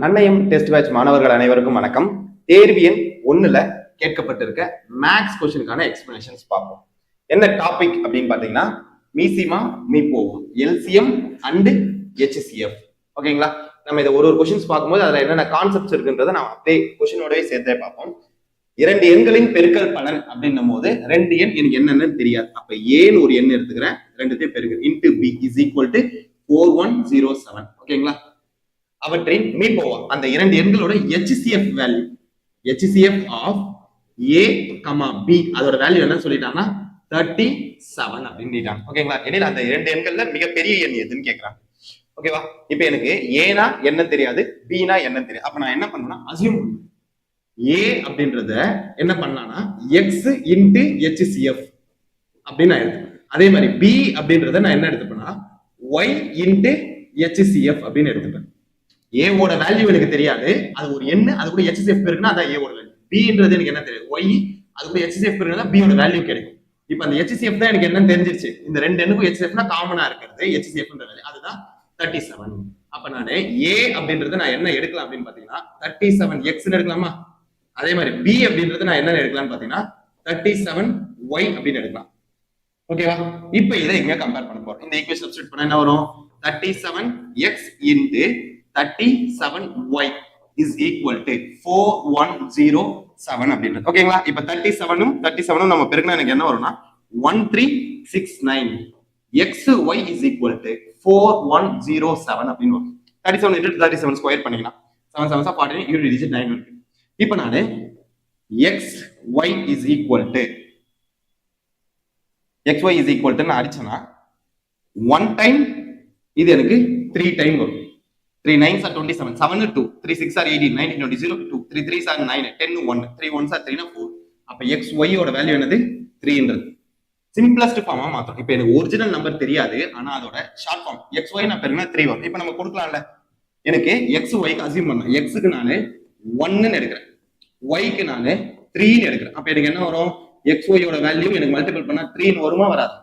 நன்னயம் test batch மாணவர்கள் அனைவருக்கும் வணக்கம். தேர்வு எண் 1ல கேட்கப்பட்டிருக்க மேக்ஸ் கொஸ்டினுக்கான எக்ஸ்பிளனேஷன்ஸ் பார்ப்போம். என்ன டாபிக் அப்படின்னு பாத்தீங்கன்னா மீசிமா மீப்போவா எல்சிஎம் அண்ட் ஹெச்சிஎஃப். ஓகேங்களா, நம்ம இதை ஒரு கொஸ்டின்ஸ் பார்க்கும்போது அதுல என்னென்ன கான்செப்ட்ஸ் இருக்குன்றதை நம்ம அப்படியே கொஸ்டினோடவே சேர்த்தே பார்ப்போம். இரண்டு எண்களின் பெருக்கல் பலன் அப்படின்னும் போது ரெண்டு எண் எனக்கு என்னன்னு தெரியாது. அப்ப ஏன்னு ஒரு எண் எடுத்துக்கிறேன், ரெண்டுத்தையும் பெருக்கல் into B is equal to 4107. ஓகேங்களா, அவற்றின் மீப்போவா அந்த இரண்டு எண்களோட HCF value, HCF of A, B அதோட வேல்யூ என்னன்னு சொல்லிட்டாங்கன்னா 37 அப்படின்னு. ஓகேங்களா, எனில் அந்த இரண்டு எண்கள்ல மிகப்பெரிய எண் எதுன்னு கேட்கறாங்க. ஓகேவா, இப்ப எனக்கு ஏனா என்ன தெரியாது, பினா என்ன தெரியாது. அப்ப நான் என்ன பண்ணணும்னா அசியூம் ஏ அப்படின்றத என்ன பண்ணலாம்னா எக்ஸ் இன்டு HCF அப்படின்னு நான் எடுத்துப்பேன். அதே மாதிரி பி அப்படின்றத நான் என்ன எடுத்துப்பேன்னா ஒய் இன்டு HCF அப்படின்னு எடுத்துப்பேன். ஏவோட வேல்யூ எனக்கு தெரியாது, அது ஒரு எண்ணு, அது கூட HCF இருக்குன்னா அதான் ஏவோட வேல்யூ. பின்றது எனக்கு என்ன தெரியாது, ஒய் அது கூட HCF இருக்குன்னா பியோட வேல்யூ கிடைக்கும். இப்ப அந்த HCF தான் எனக்கு என்ன தெரிஞ்சிருச்சு, இந்த ரெண்டு எண்ணுக்கும் HCFனா காமனா இருக்கிறது HCFன்ற வேல்யூ, அதுதான் 37. அப்ப நானு ஏ அப்படின்றது நான் என்ன எடுக்கலாம் அப்படின்னு பாத்தீங்கன்னா 37x எடுக்கலாமா, அதே மாதிரி பி அப்படின்றது நான் என்ன எடுக்கலாம்னு பாத்தீங்கன்னா 37y அப்படின்னு எடுக்கலாம். ஓகேவா, இப்ப இதை எங்க கம்பேர் பண்ண போறோம், இந்த ஈக்குவேஷன் சப்ஸ்டிட்யூட் பண்ணா என்ன வரும், 37x into 37y is equal to 4107 அப்படின்றது. ஓகேங்களா, இப்ப 37 நம்ம பெருக்கினா எனக்கு என்ன வரும்னா 1369 xy is equal to 4107 அப்படின்னு வரும். 37 into 37 ஸ்கொயர் பண்ணிக்கலாம், 7 7 14 யூனிட் டிஜிட் 9 இருக்கு. இப்ப நானு xy is equal to நான் அடிச்சேன்னா 1 டைம் இது எனக்கு 3 டைம் வரும். 3 9s are 27, 7 2, 3 6 are 18, 19 20 0 2, 3 3s are 9, 10 1, 3 1s are 3 4. அப்ப xy ஓட வேல்யூ என்னது 3ன்றது. Simplest pharma மாத்தோம். இப்போ எனக்கு ஒரிஜினல் நம்பர் தெரியாது, ஆனா அதோட ஷார்ட் ஃபார்ம் xy நான் பெருனா 3 வரும். இப்போ நம்ம கொடுக்கலாம்ல, எனக்கு xy க்கு அஸ்யூம் பண்ணலாம், x க்கு நானு 1 ன்னு எடுக்கிறேன், y க்கு நானு 3 ன்னு எடுக்கிறேன். அப்ப எனக்கு என்ன வரும், xy ஓட வேல்யூ எனக்கு மல்டிபிள் பண்ணா 3 ன்னு வருமா வராது,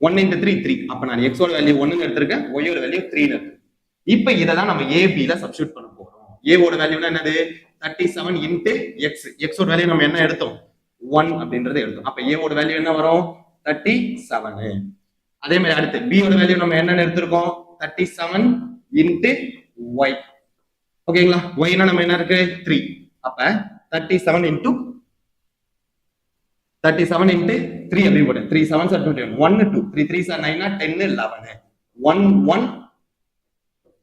1 into 3 3. அப்ப நான் x ஓட வேல்யூ 1 ன்னு எடுத்திருக்கேன், y ஓட வேல்யூ 3 ன்னு எடுத்திருக்கேன். இப்ப இதை தான் நம்ம ஏபில சப்ஸ்டிட்யூட் பண்ண போறோம். ஏ ஓட வேல்யூனா என்னது 37 into x, x ஓட வேல்யூ நம்ம என்ன எடுத்தோம் 1 அப்படின்றத எடுத்தோம். அப்ப ஏ ஓட வேல்யூ என்ன வரும் 37. அதே மாதிரி அடுத்து பி ஓட வேல்யூ நம்ம என்னன்னு எடுத்திருக்கோம் 37 into y. ஓகேங்களா, yனா நம்ம என்ன இருக்கு 3. அப்ப 37 into 3 அப்படி போட்டேன், 3 7s are 21, 1 2, 3 3s are 9, 10 11, 1 1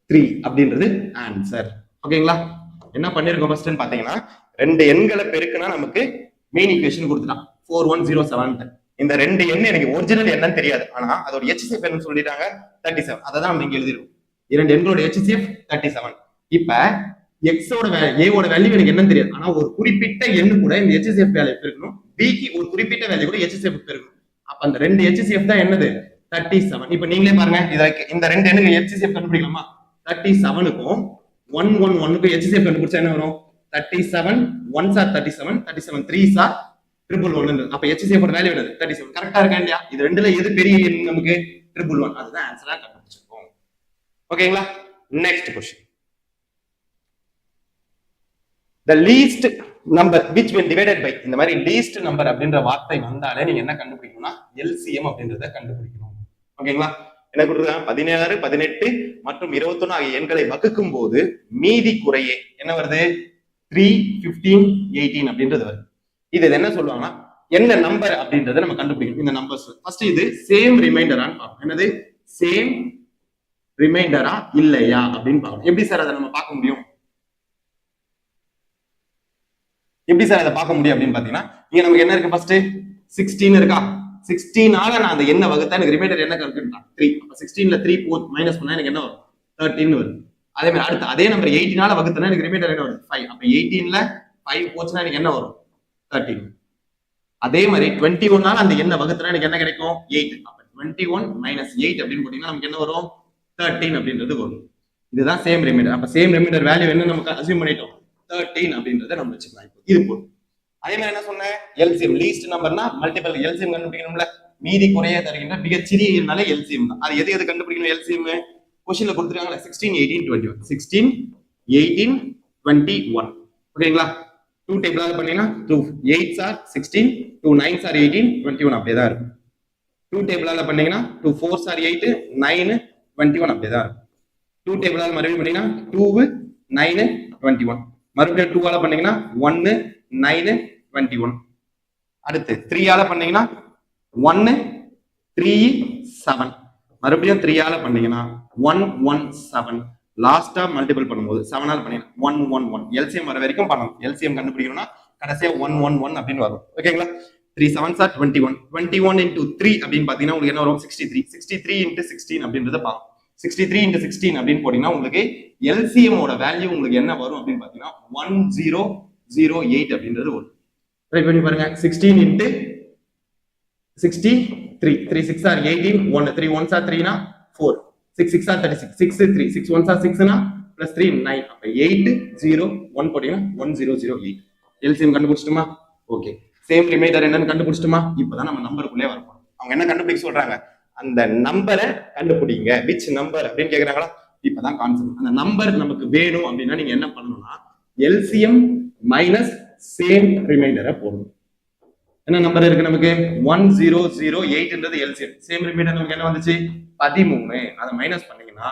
3 அப்படின்றது ஆன்சர். ஓகேங்களா, என்ன பண்ணிருக்கோம் ஃபர்ஸ்ட்னு பாத்தீங்கன்னா ரெண்டு எண்களை பெருக்குனா நமக்கு மெயின் ஈக்குவேஷன் கொடுத்துட்டான் 4107. இந்த ரெண்டு எண் எனக்கு ஒரிஜினல் என்னன்னு தெரியாது, ஆனா அதோட HCF என்னன்னு சொல்லிட்டாங்க 37, அதை தான் நம்ம இங்க எழுதிருக்கோம். இரண்டு எண்களோட HCF 37. இப்ப x ஓட a ஓட வேல்யூ எனக்கு என்னன்னு தெரியாது, ஆனா ஒரு குறிப்பிட்ட எண்ணு கூட இந்த HCF வேல்யூ பெருக்கணும், b க்கு ஒரு குறிப்பிட்ட வேல்யூ கூட HCF பெருக்கணும். அப்ப அந்த ரெண்டு HCF தான் என்னது 37. இப்ப நீங்களே பாருங்க, இந்த ரெண்டு எண்ணுக்கு HCF கண்டுபிடிக்கலாமா, 37க்கும் 111க்கும் HCF கண்டுபிடிச்சா என்ன வரும் 37 1s are 37, 37 3s are 111. அப்ப HCF ஓட வேல்யூ என்னது 37. கரெக்டா இருக்கா இல்லையா, இது ரெண்டுல எது பெரிய எண் நமக்கு 111, அதுதான் ஆன்சரா கண்டுபிடிச்சிருக்கோம். ஓகேங்களா, next question. the least number which when divided by, இந்த மாதிரி least number அப்படின்ற வார்த்தை வந்தாலே நீங்க என்ன கண்டுபிடிக்கணும்னா LCM அப்படின்றத கண்டுபிடிக்கணும். ஓகேங்களா, என்ன கொடுத்துருக்காங்க 17 18 மற்றும் 21 ஆகிய எண்களை வகுக்கும் போது மீதி குறையே என்ன வருது 3 15 18 அப்படின்றது வருது. இது என்ன சொல்லுவாங்கன்னா என்ன நம்பர் அப்படின்றத நம்ம கண்டுபிடிக்கணும். இந்த நம்பர்ஸ் ஃபர்ஸ்ட் இது சேம் ரிமைண்டரான்னு பார்க்கணும், என்னது சேம் ரிமைண்டரா இல்லையா அப்படின்னு பார்க்கணும். எப்படி சார் அதை நம்ம பார்க்க முடியும், எப்படி சார் அதை பார்க்க முடியும் அப்படின்னு பாத்தீங்கன்னா இங்க நமக்கு என்ன இருக்கு, ஃபர்ஸ்ட் 16 இருக்கா, 16ஆல நான் அந்த என்ன வகுத்தா எனக்கு ரிமைண்டர் என்ன கண்டுபிடிச்சா 3. அப்ப 16ல 3 மைனஸ் பண்ணா எனக்கு என்ன வரும் 13 வரும். அதே மாதிரி அடுத்து அதே நம்பர் 18ஆல வகுத்தனா எனக்கு ரிமைண்டர் என்ன வரும் 5. அப்ப 18ல 5 போச்சுனா எனக்கு என்ன வரும் 13. அதே மாதிரி 21ஆல அந்த என்ன வகுத்தனா எனக்கு என்ன கிடைக்கும் 8. அப்ப 21 மைனஸ் 8 அப்படின்னு போட்டீங்கன்னா நமக்கு என்ன வரும் 13 அப்படின்றது வரும். இதுதான் சேம் ரிமைண்டர். அப்ப சேம் ரிமைண்டர் வேல்யூ என்ன நமக்கு அஸ்யூம் பண்ணிட்டோம் 13 அப்படின்றத நம்ம வச்சுக்கலாம். இது போதும். அதே மாதிரி என்ன சொன்னேன் LCM லீஸ்ட் நம்பர்னா மல்டிபிள் LCM கண்டுபிடிக்கணும்ல, மீதி குறைய தருகின்ற மிகச்சிறிய எண்ணாலே LCM தான். அது எது கண்டுபிடிக்கணும் LCM, क्वेश्चनல கொடுத்திருக்காங்கல 16 18 21, 16 18 21. ஓகேங்களா? 2 டேபிளால பண்ணீங்கன்னா 2 8s are 16, 2 9s are 18, 21 அப்படியே தான் இருக்கும். 2 டேபிளால பண்ணீங்கன்னா 2 4s are 8, 9 21 அப்படியே தான் இருக்கும். 2 டேபிளால மறுபடியும் பண்ணீங்கன்னா 2 9 21. மறுபடியும் 2 ஆல பண்ணீங்கன்னா 1 9 21. அடுத்து 3 ஆல பண்ணீங்கன்னா 1 3 7. மறுபடியும் 3 ஆல பண்ணீங்கன்னா 1 1 7. லாஸ்டா மல்டிபிள் பண்ணும்போது 7 ஆல பண்ணீங்கன்னா 1 1 1. எல்சிஎம் வர வரைக்கும் பண்ணணும். எல்சிஎம் கண்டுபிடிக்கணும்னா கடைசியா 1 1 1 அப்படின்னு வரும். ஓகேங்களா? 3 7s are 21. 21 into 3 அப்படின்னு பாத்தீங்கன்னா உங்களுக்கு என்ன வரும்? 63. 63 into 16 அப்படின்றத பார்க்கணும். 63 into 16 அப்படின்னு போட்டீங்கன்னா உங்களுக்கு எல்சிஎம் ஓட வேல்யூ உங்களுக்கு என்ன வரும் அப்படின்னு பாத்தீங்கன்னா 1008 அப்படின்றது வரும். ட்ரை பண்ணி பாருங்க. 16 into 63. 3 6 are 18. 1 3 1s are 3 னா 4. 6 6 are 36. 6 3 6 1s are 6 னா plus 3 9. அப்ப 8 0 1 போட்டீங்கன்னா 1008. எல்சிஎம் கண்டுபிடிச்சிட்டுமா? ஓகே. சேம் ரிமைண்டர் என்னன்னு கண்டுபிடிச்சிட்டுமா? இப்பதான் நம்ம நம்பருக்குள்ளே வரப்போம். அவங்க என்ன கண்டுபிடிக்க சொல்றாங்க? அந்த நம்பரை கண்டுபிடிங்க. விச் நம்பர் அப்படின்னு கேக்குறாங்களா? இப்பதான் கான்செப்ட். அந்த நம்பர் நமக்கு வேணும் அப்படின்னா நீங்க என்ன பண்ணணும்னா எல்சிஎம் மைனஸ் சேம் ரிமைண்டரை போடணும். என்ன நம்பர் இருக்கு நமக்கு? 1008ன்றது எல்சிஎம். சேம் ரிமைண்டர் நமக்கு என்ன வந்துச்சு? 13. அதை மைனஸ் பண்ணீங்கன்னா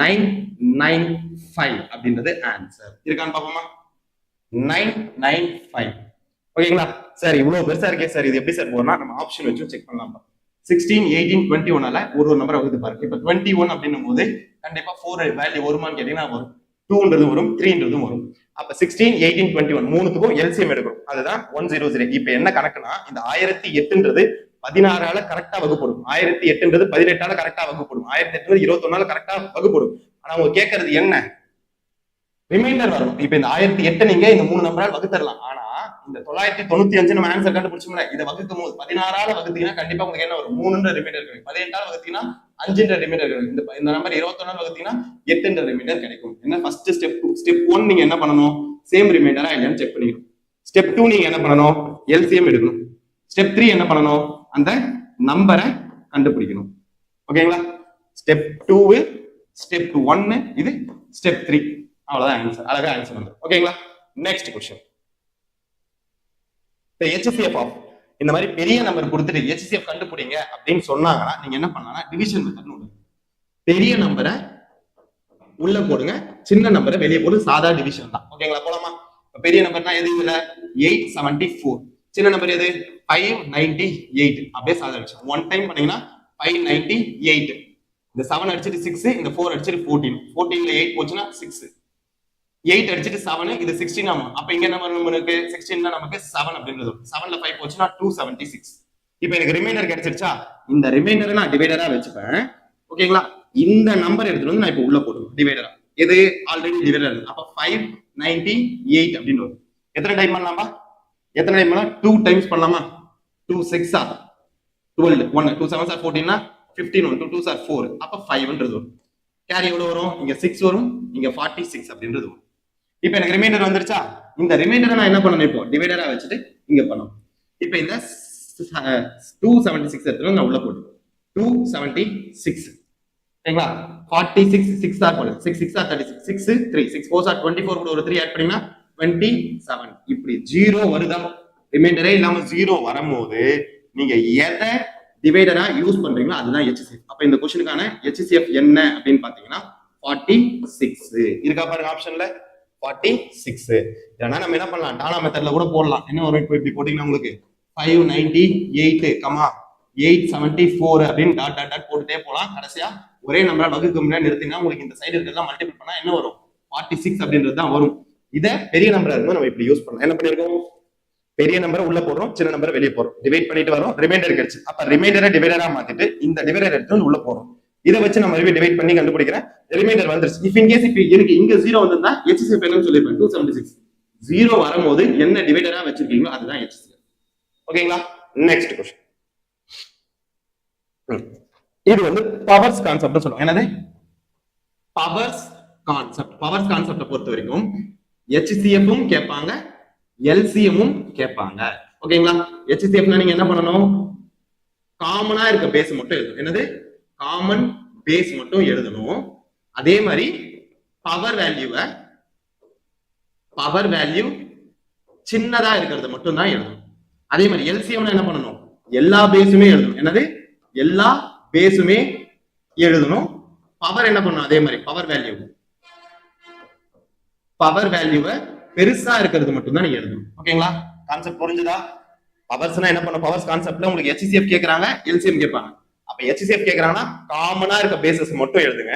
995 அப்படின்றது ஆன்சர். இருக்கான்னு பாப்போமா? 995. ஓகேங்களா? சார் இவ்வளவு பெருசா இருக்கே சார், இது எப்படி சார் போறோம்னா நம்ம ஆப்ஷன் வச்சு செக் பண்ணலாம். 16 18 21 ஒரு நம்பர் வகுத்து பாருங்க. இப்ப 21 அப்படின்னும் போது கண்டிப்பா 4 வேல்யூ வருமான்னு கேட்டீங்கன்னா வரும். 2ன்றது வரும், 3ன்றதும் வரும். அப்ப 16 18 21 மூணுத்துக்கும் எல்சிஎம் எடுக்கணும். அதுதான் 100. இப்ப என்ன கணக்குனா இந்த 1008ன்றது 16ஆல கரெக்டா வகுப்படும். 1008ன்றது 18ஆல கரெக்டா வகுப்படும். 1008 21ஆல கரெக்டா வகுப்படும். ஆனா அவங்க கேட்கறது என்ன? ரிமைண்டர் வரணும். இப்ப இந்த 1008 நீங்க இந்த 3 நம்பரால் வகுத்தரலாம். ஆனா இந்த 995 நம்ம ஆன்சர் கண்டுபிடிச்சோம்ல, இதை வகுக்கும் போது 16ஆல வகுத்தீங்கன்னா கண்டிப்பா உங்களுக்கு என்ன வரும்? 3ன்ற ரிமைண்டர் கிடைக்கும். 18ஆல வகுத்தீங்கன்னா 5ன்ற ரிமைண்டர் கிடைக்கும். இந்த நம்பர் 21ஆல வகுத்தீங்கன்னா 8ன்ற ரிமைண்டர் கிடைக்கும். என்ன ஃபர்ஸ்ட் ஸ்டெப் 2. ஸ்டெப் 1 நீங்க என்ன பண்ணணும்? சேம் ரிமைண்டரா இல்லையான்னு செக் பண்ணிக்கணும். ஸ்டெப் 2 நீங்க என்ன பண்ணணும்? எல்சிஎம் எடுக்கணும். ஸ்டெப் 3 என்ன பண்ணணும்? அந்த நம்பரை கண்டுபிடிக்கணும். ஓகேங்களா? ஸ்டெப் 2 ஸ்டெப் 1 இது ஸ்டெப் 3. அவ்வளவுதான் ஆன்சர். அழகா ஆன்சர் வந்துடும். ஓகேங்களா? Next question. the HCF of இந்த மாதிரி பெரிய நம்பர் கொடுத்துட்டு HCF கண்டுபிடிங்க அப்படின்னு சொன்னாங்கன்னா நீங்க என்ன பண்ணலாம்? டிவிஷன் மெத்தட்னு ஒண்ணு. பெரிய நம்பரை உள்ள போடுங்க, சின்ன நம்பரை வெளியே போடு. சாதா டிவிஷன் தான். ஓகேங்களா? போலாமா? பெரிய நம்பர்னா எது? இதுல 874. சின்ன நம்பர் எது? 598. அப்படியே சாதா டிவிஷன். 1 டைம் பண்ணீங்கன்னா 598. இந்த 7 அடிச்சிட்டு 6, இந்த 4 அடிச்சிட்டு 14. 14ல 8 போச்சுன்னா 6. 8 அடிச்சிட்டு 7, இது 16 ஆமா. அப்ப இங்க என்ன நமக்கு 16னா நமக்கு 7 அப்படின்றது. 7ல 5 போச்சுன்னா 276. இப்போ எனக்கு ரிமைண்டர் கிடைச்சிருச்சா? இந்த ரிமைண்டரை நான் டிவைடரா வச்சுப்பேன். ஓகேங்களா? இந்த நம்பர் எடுத்துட்டு வந்து நான் இப்போ உள்ள போடுவேன் டிவைடரா. எது ஆல்ரெடி டிவைடர் இருக்கு. அப்ப 598 அப்படின்னு வரும். எத்தனை டைம் பண்ணலாமா? எத்தனை டைம் பண்ணலாம்? 2 டைம்ஸ் பண்ணலாமா? 2 6 ஆ 12, 1 2 7 ஆர் 14 னா 15, 1 2 2 ஆர் 4. அப்ப 5ன்றது வரும். கேரி எவ்வளவு வரும்? இங்க 6 வரும், இங்க 46 அப்படின்றது வரும். இப்போ எனக்கு ரிமைண்டர் வந்துருச்சா? இந்த ரிமைண்டரை நான் என்ன பண்ணணும்? இப்போ டிவைடரா வச்சுட்டு இங்க பண்ணணும். இப்போ இந்த 276 எடுத்து நான் உள்ள போட்டு 276. ஓகேங்களா? 46 6 ஆர் போடு. 6 6 ஆர் 36. 6 3 6 4 ஆர் 24 கூட ஒரு 3 ஆட் பண்ணீங்கன்னா 27. இப்படி 0 வருதா? ரிமைண்டரே இல்லாம 0 வரும்போது நீங்க எதை டிவைடரா யூஸ் பண்றீங்களோ அதுதான் HCF. அப்ப இந்த क्वेश्चनக்கான HCF என்ன அப்படின்னு பாத்தீங்கன்னா 46. இருக்கா பாருங்க ஆப்ஷன்ல 46. ஏன்னா நம்ம என்ன பண்ணலாம்? டானா மெத்தட்ல கூட போடலாம். என்ன வரும்? இப்போ இப்படி போட்டீங்கன்னா உங்களுக்கு 598, 874 அப்படின்னு டாட் டாட் டாட் போட்டுட்டே போலாம். கடைசியா ஒரே நம்பரா வகுக்க முன்னாடி நிறுத்தினா உங்களுக்கு இந்த சைடு இருக்கலாம் மல்டிபிள் பண்ணா என்ன வரும்? 46 அப்படின்றது தான் வரும். இத பெரிய நம்பரா இருக்கும் நம்ம இப்படி யூஸ் பண்ணலாம். என்ன பண்ணிருக்கோம்? பெரிய நம்பரை உள்ள போடுறோம், சின்ன நம்பரை வெளியே போறோம். டிவைட் பண்ணிட்டு வரோம், ரிமைண்டர் கிடைச்சு. அப்ப ரிமைண்டரை டிவைடரா மாத்திட்டு இந்த டிவைடர் எடுத்து உள்ள போறோம். இதை வச்சு நம்ம டிவைட் பண்ணி கண்டுபிடிக்கிறேன். ரிமைண்டர் வந்துருச்சு. இஃப் இன் கேஸ் இப்ப எனக்கு இங்க 0 வந்திருந்தா HCF என்னன்னு சொல்லிருப்பேன் 276. 0 வரும்போது என்ன டிவைடரா வச்சிருக்கீங்களோ அதுதான் HCF. ஓகேங்களா? Next question. இது வந்து பவர்ஸ் கான்செப்ட் சொல்லுவாங்க. என்னது? Powers concept. பவர்ஸ் கான்செப்ட பொறுத்த வரைக்கும் HCF-உம் கேட்பாங்க, LCM-உம் கேட்பாங்க. ஓகேங்களா? HCF-னா நீங்க என்ன பண்ணணும்? காமனா இருக்க பேஸ் மட்டும் எழுதணும். என்னது? காமன் பேஸ் மட்டும் எழுதணும். அதே மாதிரி பவர் வேல்யூவை பவர் வேல்யூ சின்னதா இருக்கிறது மட்டும் தான் எழுதணும். அதே மாதிரி எல்சிஎம்ல என்ன பண்ணணும், எல்லா பேஸுமே எழுதணும். என்னது, எல்லா பேஸுமே எழுதணும். பவர் என்ன பண்ணணும், அதே மாதிரி பவர் வேல்யூவை பெருசா இருக்கிறது மட்டும் தான் நீங்க எழுதணும். ஓகேங்களா, கான்செப்ட் புரிஞ்சுதா? பவர்ஸ்னா என்ன பண்ணணும், பவர்ஸ் கான்செப்ட்ல உங்களுக்கு HCF கேக்குறாங்க, எல்சிஎம் கேட்பாங்க. அப்ப HCF கேக்குறாங்கன்னா காமனா இருக்க பேசஸ் மட்டும் எழுதுங்க.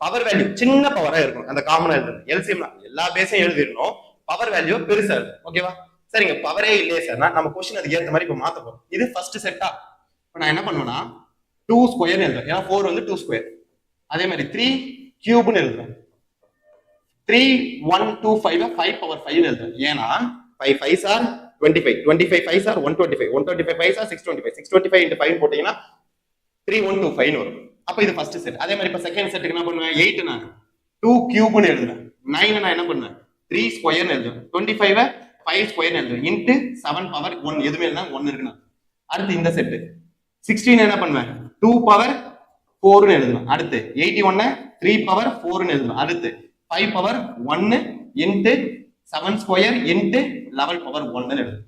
பவர் வேல்யூ சின்ன பவரா இருக்கும், அந்த காமனா எழுதுங்க. எல்சிஎம்னா எல்லா பேஸையும் எழுதிடணும், பவர் வேல்யூ பெருசா இருக்கும். ஓகேவா? சரிங்க, பவரே இல்லையே சார், நம்ம கொஸ்டின் அதுக்கு ஏற்ற மாதிரி இப்ப மாத்த போறோம். இது ஃபர்ஸ்ட் செட்டா. இப்ப நான் என்ன பண்ணுவேன்னா 2 ஸ்கொயர் எழுதுறேன், ஏன்னா 4 வந்து 2 ஸ்கொயர். அதே மாதிரி 3 கியூப்னு எழுதுறேன். 3 1 2 5 5 பவர் 5 எழுதுறேன். ஏன்னா 5 5s are 25, 25 5s are 125, 125 5s are 625, 625 into 5 போட்டீங்கன்னா 3125 வரும். அப்ப இது ஃபர்ஸ்ட் செட். அதே மாதிரி இப்ப செகண்ட் செட்டுக்கு என்ன பண்ணுவேன், 8 நான் 2 கியூப்னு எழுதுறேன். 9 நான் என்ன பண்ணுவேன், 3 ஸ்கொயர்னு எழுதுறேன். 25 5 ஸ்கொயர்னு எழுதுறேன். இன்டு 7 பவர் 1 எதுமே இல்லைனா 1 இருக்குன்னா. அடுத்து இந்த செட் 16 என்ன பண்ணுவேன், 2 பவர் 4னு எழுதுவேன். அடுத்து 81 3 பவர் 4னு எழுதுவேன். அடுத்து 5 power 1 into 7 square into 11 power 1 எழுதுவேன்.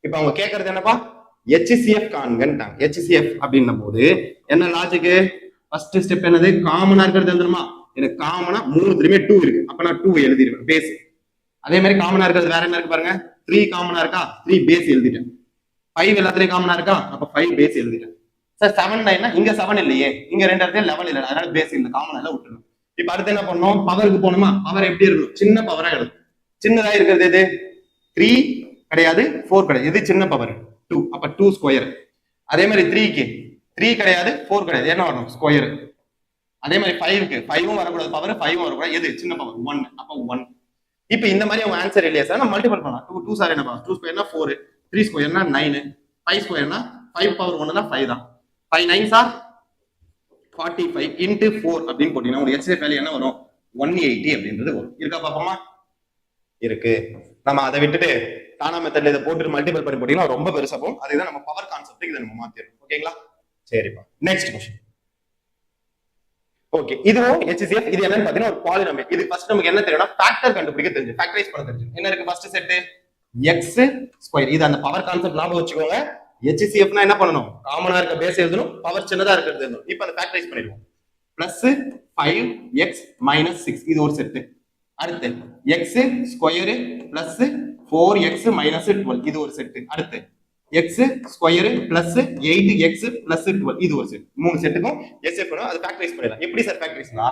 இப்போ அவங்க கேட்கறது என்னப்பா, HCF காண்கன்ட்டாங்க. HCF அப்படின்னும் போது என்ன லாஜிக், ஃபர்ஸ்ட் ஸ்டெப் என்னது, காமனா இருக்கிறது எழுதணுமா. எனக்கு காமனா 3த்துலயுமே 2 இருக்கு, அப்ப நான் 2 எழுதிடுவேன் பேஸ். அதே மாதிரி காமனா இருக்கிறது வேற என்ன இருக்கு பாருங்க, 3 காமனா இருக்கா, 3 பேஸ் எழுதிட்டேன். 5 எல்லாத்துலயும் காமனா இருக்கா, அப்ப 5 பேஸ் எழுதிட்டேன். சார் 7 9 இங்க 7 இல்லையே, இங்க ரெண்டு இடத்துல லெவல் இல்லை, அதனால பேஸ் இல்லை, காமனா எல்லாம் விட்டுணும். இப்ப அடுத்து என்ன பண்ணணும், பவருக்கு போகணுமா. பவர் எப்படி இருக்கும், சின்ன பவரா எழுதும். சின்னதா இருக்கிறது எது, 3 கிடையாது 4 கிடையாது, இது சின்ன பவர் 2, அப்ப 2 ஸ்கொயர். அதே மாதிரி 3க்கு 3 கிடையாது 4 கிடையாது, என்ன வரணும், ஸ்கொயர். அதே மாதிரி 5க்கு 5ம் வரக்கூடாது, பவர் 5ம் வரக்கூடாது, எது சின்ன பவர் 1, அப்ப 1. இப்ப இந்த மாதிரி அவங்க ஆன்சர் இல்லையா சார், நம்ம மல்டிபிள் பண்ணலாம். 2 2 சார் என்ன, 2 ஸ்கொயர்னா 4, 3 ஸ்கொயர்னா 9, 5 ஸ்கொயர்னா 5 பவர் 1னா 5 தான். 5 9s are 45 into 4 அப்படின்னு போட்டீங்கன்னா உங்களுக்கு HCF வேல்யூ என்ன வரும், 180 அப்படின்றது வரும். இருக்கா பாப்போமா, இருக்கு. நம்ம அதை விட்டுட்டு தானா மெத்தட்ல இதை போட்டு மல்டிபிள் பண்ணி போட்டீங்கன்னா ரொம்ப பெருசா போகும். அதுதான் நம்ம பவர் கான்செப்ட், இதை நம்ம மாத்திரணும். ஓகேங்களா, சரிப்பா. Next question. ஓகே, இதுவும் HCF. இது என்னன்னு பாத்தீங்கன்னா ஒரு பாலினாமியல். இது ஃபர்ஸ்ட் நமக்கு என்ன தெரியும்னா ஃபேக்டர் கண்டுபிடிக்க தெரிஞ்சு, ஃபேக்டரைஸ் பண்ண தெரிஞ்சு. என்ன இருக்கு ஃபர்ஸ்ட் செட், x ஸ்கொயர். இது அந்த பவர் கான்செப்ட் ஞாபகம் வச்சுக்கோங்க. HCFனா என்ன பண்ணணும், காமனா இருக்க பேஸ் எழுதணும், பவர் சின்னதா இருக்கிறது எழுதணும். இப்போ அந்த ஃபேக்டரைஸ் பண்ணிடுவோம். பிளஸ் 5x மைனஸ் 6 இது ஒரு செட். அடுத்து x square plus 4x minus 12 இது ஒரு செட். அடுத்து x square plus 8x plus 12 இது ஒரு செட். மூணு செட்டுக்கும் HCF அது ஃபேக்டரைஸ் பண்ணிடலாம். எப்படி சார் ஃபேக்டரைஸ்னா,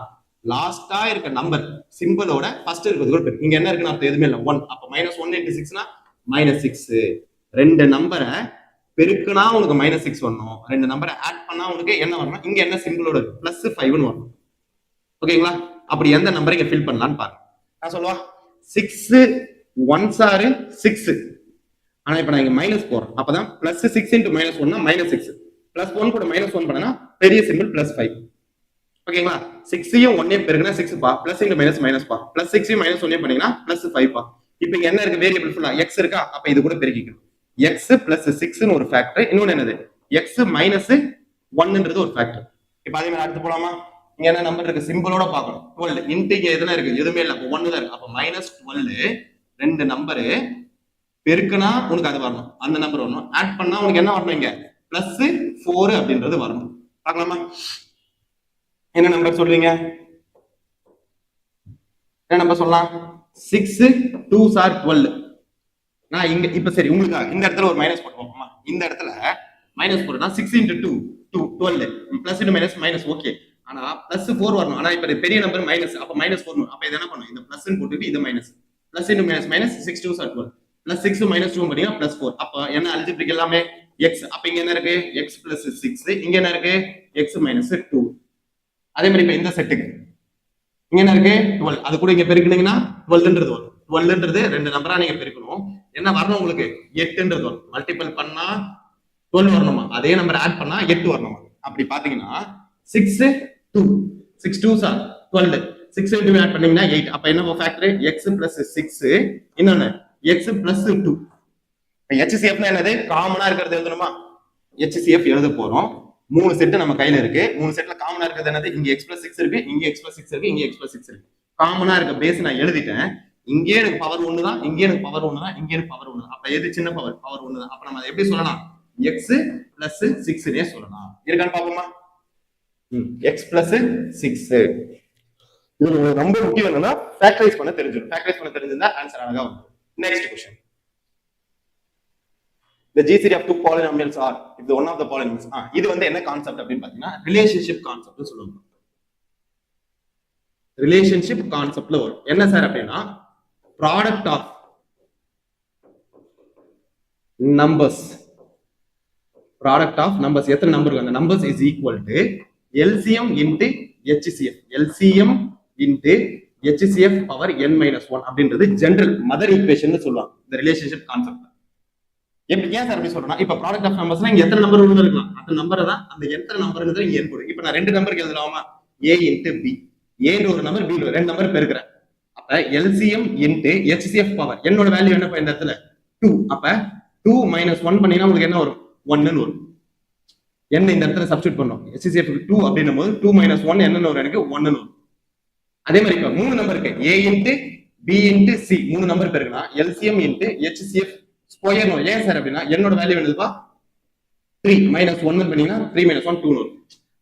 லாஸ்டா இருக்க நம்பர் சிம்பிளோட ஃபர்ஸ்ட் இருக்கிறது கூட இங்க என்ன இருக்குன்னு அர்த்தம் எதுவுமே இல்லை, 1. அப்ப -1 into 6னா -6. ரெண்டு நம்பரை பெருக்குனா உனக்கு -6 வரணும், ரெண்டு நம்பரை ஆட் பண்ணா உனக்கு என்ன வரணும், இங்க என்ன சிம்பிளோட இருக்கு, +5ன்னு வரணும். ஓகேங்களா, அப்படி எந்த நம்பரை இங்க ஃபில் பண்ணலாம்னு பாருங்க. நான் சொல்லுவா 6 1s are 6. ஆனா இப்ப நான் இங்க மைனஸ் போறேன், அப்பதான் +6 into -1 னா -6, +1 கூட -1 பண்ணனா பெரிய சிம்பிள் +5. ஓகேங்களா, 6ஐயும் 1ஐயும் பெருக்குனா 6 பா, பிளஸ் இன்டு மைனஸ் மைனஸ் பா, +6ஐயும் -1ஐயும் பண்ணீங்கன்னா +5 பா. இப்போ இங்க என்ன இருக்கு, வேரியபிள் ஃபுல்லா x இருக்கா, அப்ப இது கூட பெருக்கிக்கணும். x பிளஸ் 6ன்னு ஒரு ஃபேக்டர், இன்னொன்னு என்னது x மைனஸ் 1ன்றது ஒரு ஃபேக்டர். இப்போ அதே மாதிரி அடுத்து போலாமா, இங்க என்ன நம்பர் இருக்கு சிம்பிளோட பார்க்கணும். 12 இன்டு இங்க எதுனா இருக்கு, எதுவுமே இல்ல, அப்ப 1 தான் இருக்கு. அப்ப -12 ரெண்டு நம்பர் பெருக்குனா உனக்கு அது வரணும், அந்த நம்பர் வரணும். ஆட் பண்ணா உனக்கு என்ன வரணும், இங்க +4 அப்படின்றது வரணும். பார்க்கலாமா, என்ன நம்பர் சொல்றீங்க, என்ன நம்பர் சொல்லலாம், 6 2s are 12. நான் இங்க இப்ப சரி உங்களுக்கு இந்த இடத்துல ஒரு மைனஸ் போட்டுவோமா, இந்த இடத்துல மைனஸ் போட்டா 6 into 2 12 plus into minus minus. Okay, ஆனா +4 வரணும். ஆனா இப்ப பெரிய நம்பர் மைனஸ், அப்ப -4. அப்ப இது என்ன பண்ணும், இந்த பிளஸ் போட்டுட்டு இது minus, plus into minus minus 6 2s are 12 +6 -2 பண்ணீங்கன்னா +4. அப்ப என்ன அல்ஜிப்ரிக் எல்லாமே x. அப்ப இங்க என்ன இருக்கு, x plus 6, இங்க என்ன இருக்கு, x minus 2. அதே மாதிரி இப்ப இந்த செட்டுக்கு இங்க என்ன இருக்கு 12, அது கூட இங்க பெருக்கினீங்கன்னா 12ன்றது வரும். 12ன்றது ரெண்டு நம்பரா நீங்க பெருக்கணும், என்ன வரணும் உங்களுக்கு 8ன்றது வரும். மல்டிபிள் பண்ணா 12 வரணுமா, அதே நம்பர் ஆட் பண்ணா 8 வரணுமா. அப்படி பாத்தீங்கன்னா 6 2 6 2s are 12, 6 2 ஆட் பண்ணீங்கன்னா 8. அப்ப என்ன ஃபேக்டர், x plus 6 இன்னொன்னு x plus 2. HCF என்னது, காமனா இருக்கிறது எழுதணுமா, HCF எழுத போறோம். மூணு செட் நம்ம கையில இருக்கு, மூணு செட்ல காமனா இருக்கிறது என்னது, இங்க x plus 6 இருக்கு, இங்க x plus 6 இருக்கு, இங்க x plus 6 இருக்கு. காமனா இருக்க பேஸ் நான் எழுதிட்டேன். இங்கே எனக்கு பவர் ஒன்று தான், இங்கே எனக்கு பவர் ஒன்று தான், இங்கே எனக்கு பவர் ஒன்று தான். அப்ப எது சின்ன பவர்? பவர் ஒன்று தான். அப்ப நம்ம எப்படி சொல்லலாம்? எக்ஸ் பிளஸ் சிக்ஸ்னே சொல்லலாம். இருக்கான்னு பாப்போமா? X plus six. இது ரொம்ப முக்கியம் என்னன்னா ஃபேக்டரைஸ் பண்ண தெரிஞ்சிடும். ஃபேக்டரைஸ் பண்ண தெரிஞ்சிருந்தா ஆன்சர் அழகா வரும். Next question. The GCD of two polynomials are if the one of the polynomials. இது வந்து என்ன கான்செப்ட் அப்படின்னு பாத்தீங்கன்னா ரிலேஷன்ஷிப் கான்செப்ட்னு சொல்லுவாங்க. ரிலேஷன்ஷிப் கான்செப்ட்ல வரும். என்ன சார் அப்படின்னா product of numbers. Product of numbers எத்தனை நம்பர் இருக்கு அந்த numbers is equal to LCM into HCF. LCM into HCF power n-1 அப்படின்றது ஜெனரல் மதர் ஈக்குவேஷன் சொல்லுவாங்க இந்த ரிலேஷன்ஷிப் கான்செப்ட். எப்படி ஏன் சார் அப்படி சொல்றேன்? இப்ப ப்ராடக்ட் ஆஃப் நம்பர்ஸ்னா இங்க எத்தனை நம்பர் உள்ள இருக்கலாம் அந்த நம்பரை தான் அந்த எத்தனை நம்பர்ங்கிறது இங்க ஏற்படும். இப்ப நான் ரெண்டு நம்பருக்கு எழுதலாமா? a into b. ஏன்ற ஒரு நம்பர் b ரெண்டு நம்பர் பெருக்கிறேன். அப்ப எல்சிஎம் இன்டு ஹெச்சிசிஎஃப் பவர் என்னோட வேல்யூ என்ன இந்த இடத்துல 2. அப்ப 2 - 1 பண்ணீங்கன்னா உங்களுக்கு என்ன வரும்? 1 வரும். என்ன இந்த இடத்துல சப்ஸ்டிட்யூட் பண்ணோம். ஹெச்சிசிஎஃப் 2 அப்படின்னும் போது 2 - 1 என்ன வரும்? எனக்கு 1 வரும். அதே மாதிரி இப்ப மூணு நம்பர் இருக்கு a into b into c மூணு நம்பர் பெருக்குனா எல்சிஎம் இன்டு ஹெச்சிசிஎஃப் ஸ்கொயர் வரும். ஏன் சார் அப்படின்னா என்னோட வேல்யூ என்னதுப்பா 3 - 1 பண்ணீங்கன்னா 3 - 1 2 வரும்.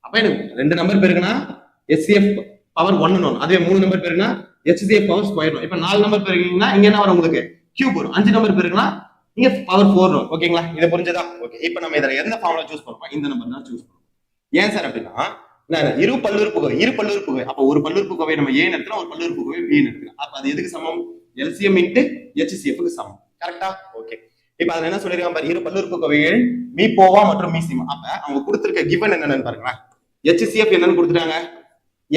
அப்ப எனக்கு ரெண்டு நம்பர் பெருக்குனா ஹெச்சிசிஎஃப் பவர் 1 வரும். அதே மூணு நம்பர் பெருக்குனா ஹெச்சிசிஎஃப் பவர் ஸ்கொயர் வரும். இப்ப 4 நம்பர் பெருக்கீங்கன்னா இங்க என்ன வரும்? உங்களுக்கு கியூப் வரும். 5 நம்பர் பெருக்குனா இங்க பவர் 4 வரும். ஓகேங்களா? இதை புரிஞ்சதா? ஓகே. இப்ப நம்ம இதுல எந்த ஃபார்முலா சூஸ் பண்ணுவோம்? இந்த நம்பர் தான் சூஸ் பண்ணுவோம். ஏன் சார் அப்படின்னா இரு பல்லுறுப்புக்கோவை. அப்ப ஒரு பல்லுறுப்புக்கோவை நம்ம ஏன் எடுக்கிறோம், ஒரு பல்லுறுப்புக்கோவை பி எடுக்கிறோம். அப்ப அது எதுக்கு சமம்? எல்சிஎம் இன்டு ஹெச்சிசிஎஃப்க்கு சமம். கரெக்டா? ஓகே. இப்ப அதுல என்ன சொல்லிருக்காங்க பாரு, இரு பல்லுறுப்புக்கோவைகள் மீபோவா மற்றும் மீசிமா. அப்ப அவங்க கொடுத்திருக்க கிவன் என்னன்னு பாருங்க. ஹெச்சிசிஎஃப் என்னன்னு கொடுத்துட்டாங்க?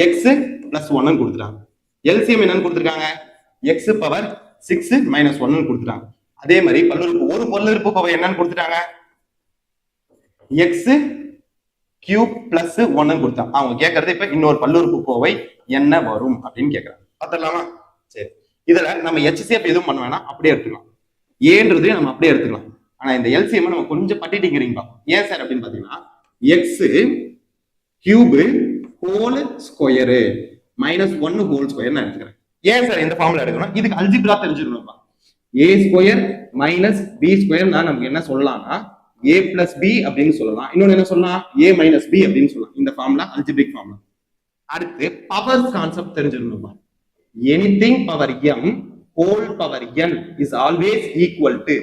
எக்ஸ் பிளஸ் 1 கொடுத்துட்டாங்க. எல்சிஎம் என்னன்னு கொடுத்துருக்காங்க? எக்ஸ் பவர் 6 - 1 கொடுத்துட்டாங்க. அதே மாதிரி ஒரு பல்லுறுப்புக்கோவை என்னன்னு கொடுத்துட்டாங்க? எக்ஸ் கியூப் பிளஸ் 1 கொடுத்தாங்க. அவங்க கேட்கறது இப்ப இன்னொரு பல்லுறுப்புக்கோவை என்ன வரும் அப்படின்னு கேட்கறாங்க. பாத்துடலாமா? சரி. இதுல நம்ம ஹெச்சிசிஎஃப் எதுவும் பண்ண வேணாம், அப்படியே எடுத்துக்கலாம். ஏன்றது நம்ம அப்படியே எடுத்துக்கலாம். ஆனா இந்த எல்சிஎம் நம்ம கொஞ்சம் பட்டிட்டிங்கிறீங்க பார்ப்போம். ஏன் சார் அப்படின்னு பாத்தீங்கன்னா x cube whole square -1 whole square நான் எடுத்துக்கிறேன். ஏன் சார் இந்த ஃபார்முலா எடுக்கணும்? இதுக்கு அல்ஜிப்ரா தெரிஞ்சிருக்கணும்ப்பா. a square minus b square நமக்கு என்ன சொல்லலாம்னா a பிளஸ் b அப்படின்னு சொல்லலாம். இன்னொன்னு என்ன சொல்லலாம்? a மைனஸ் b அப்படின்னு சொல்லலாம். இந்த ஃபார்முலா அல்ஜிப்ரிக் ஃபார்முலா. அடுத்து பவர் கான்செப்ட் தெரிஞ்சிருக்கணும்ப்பா. Anything power m whole power n is always equal to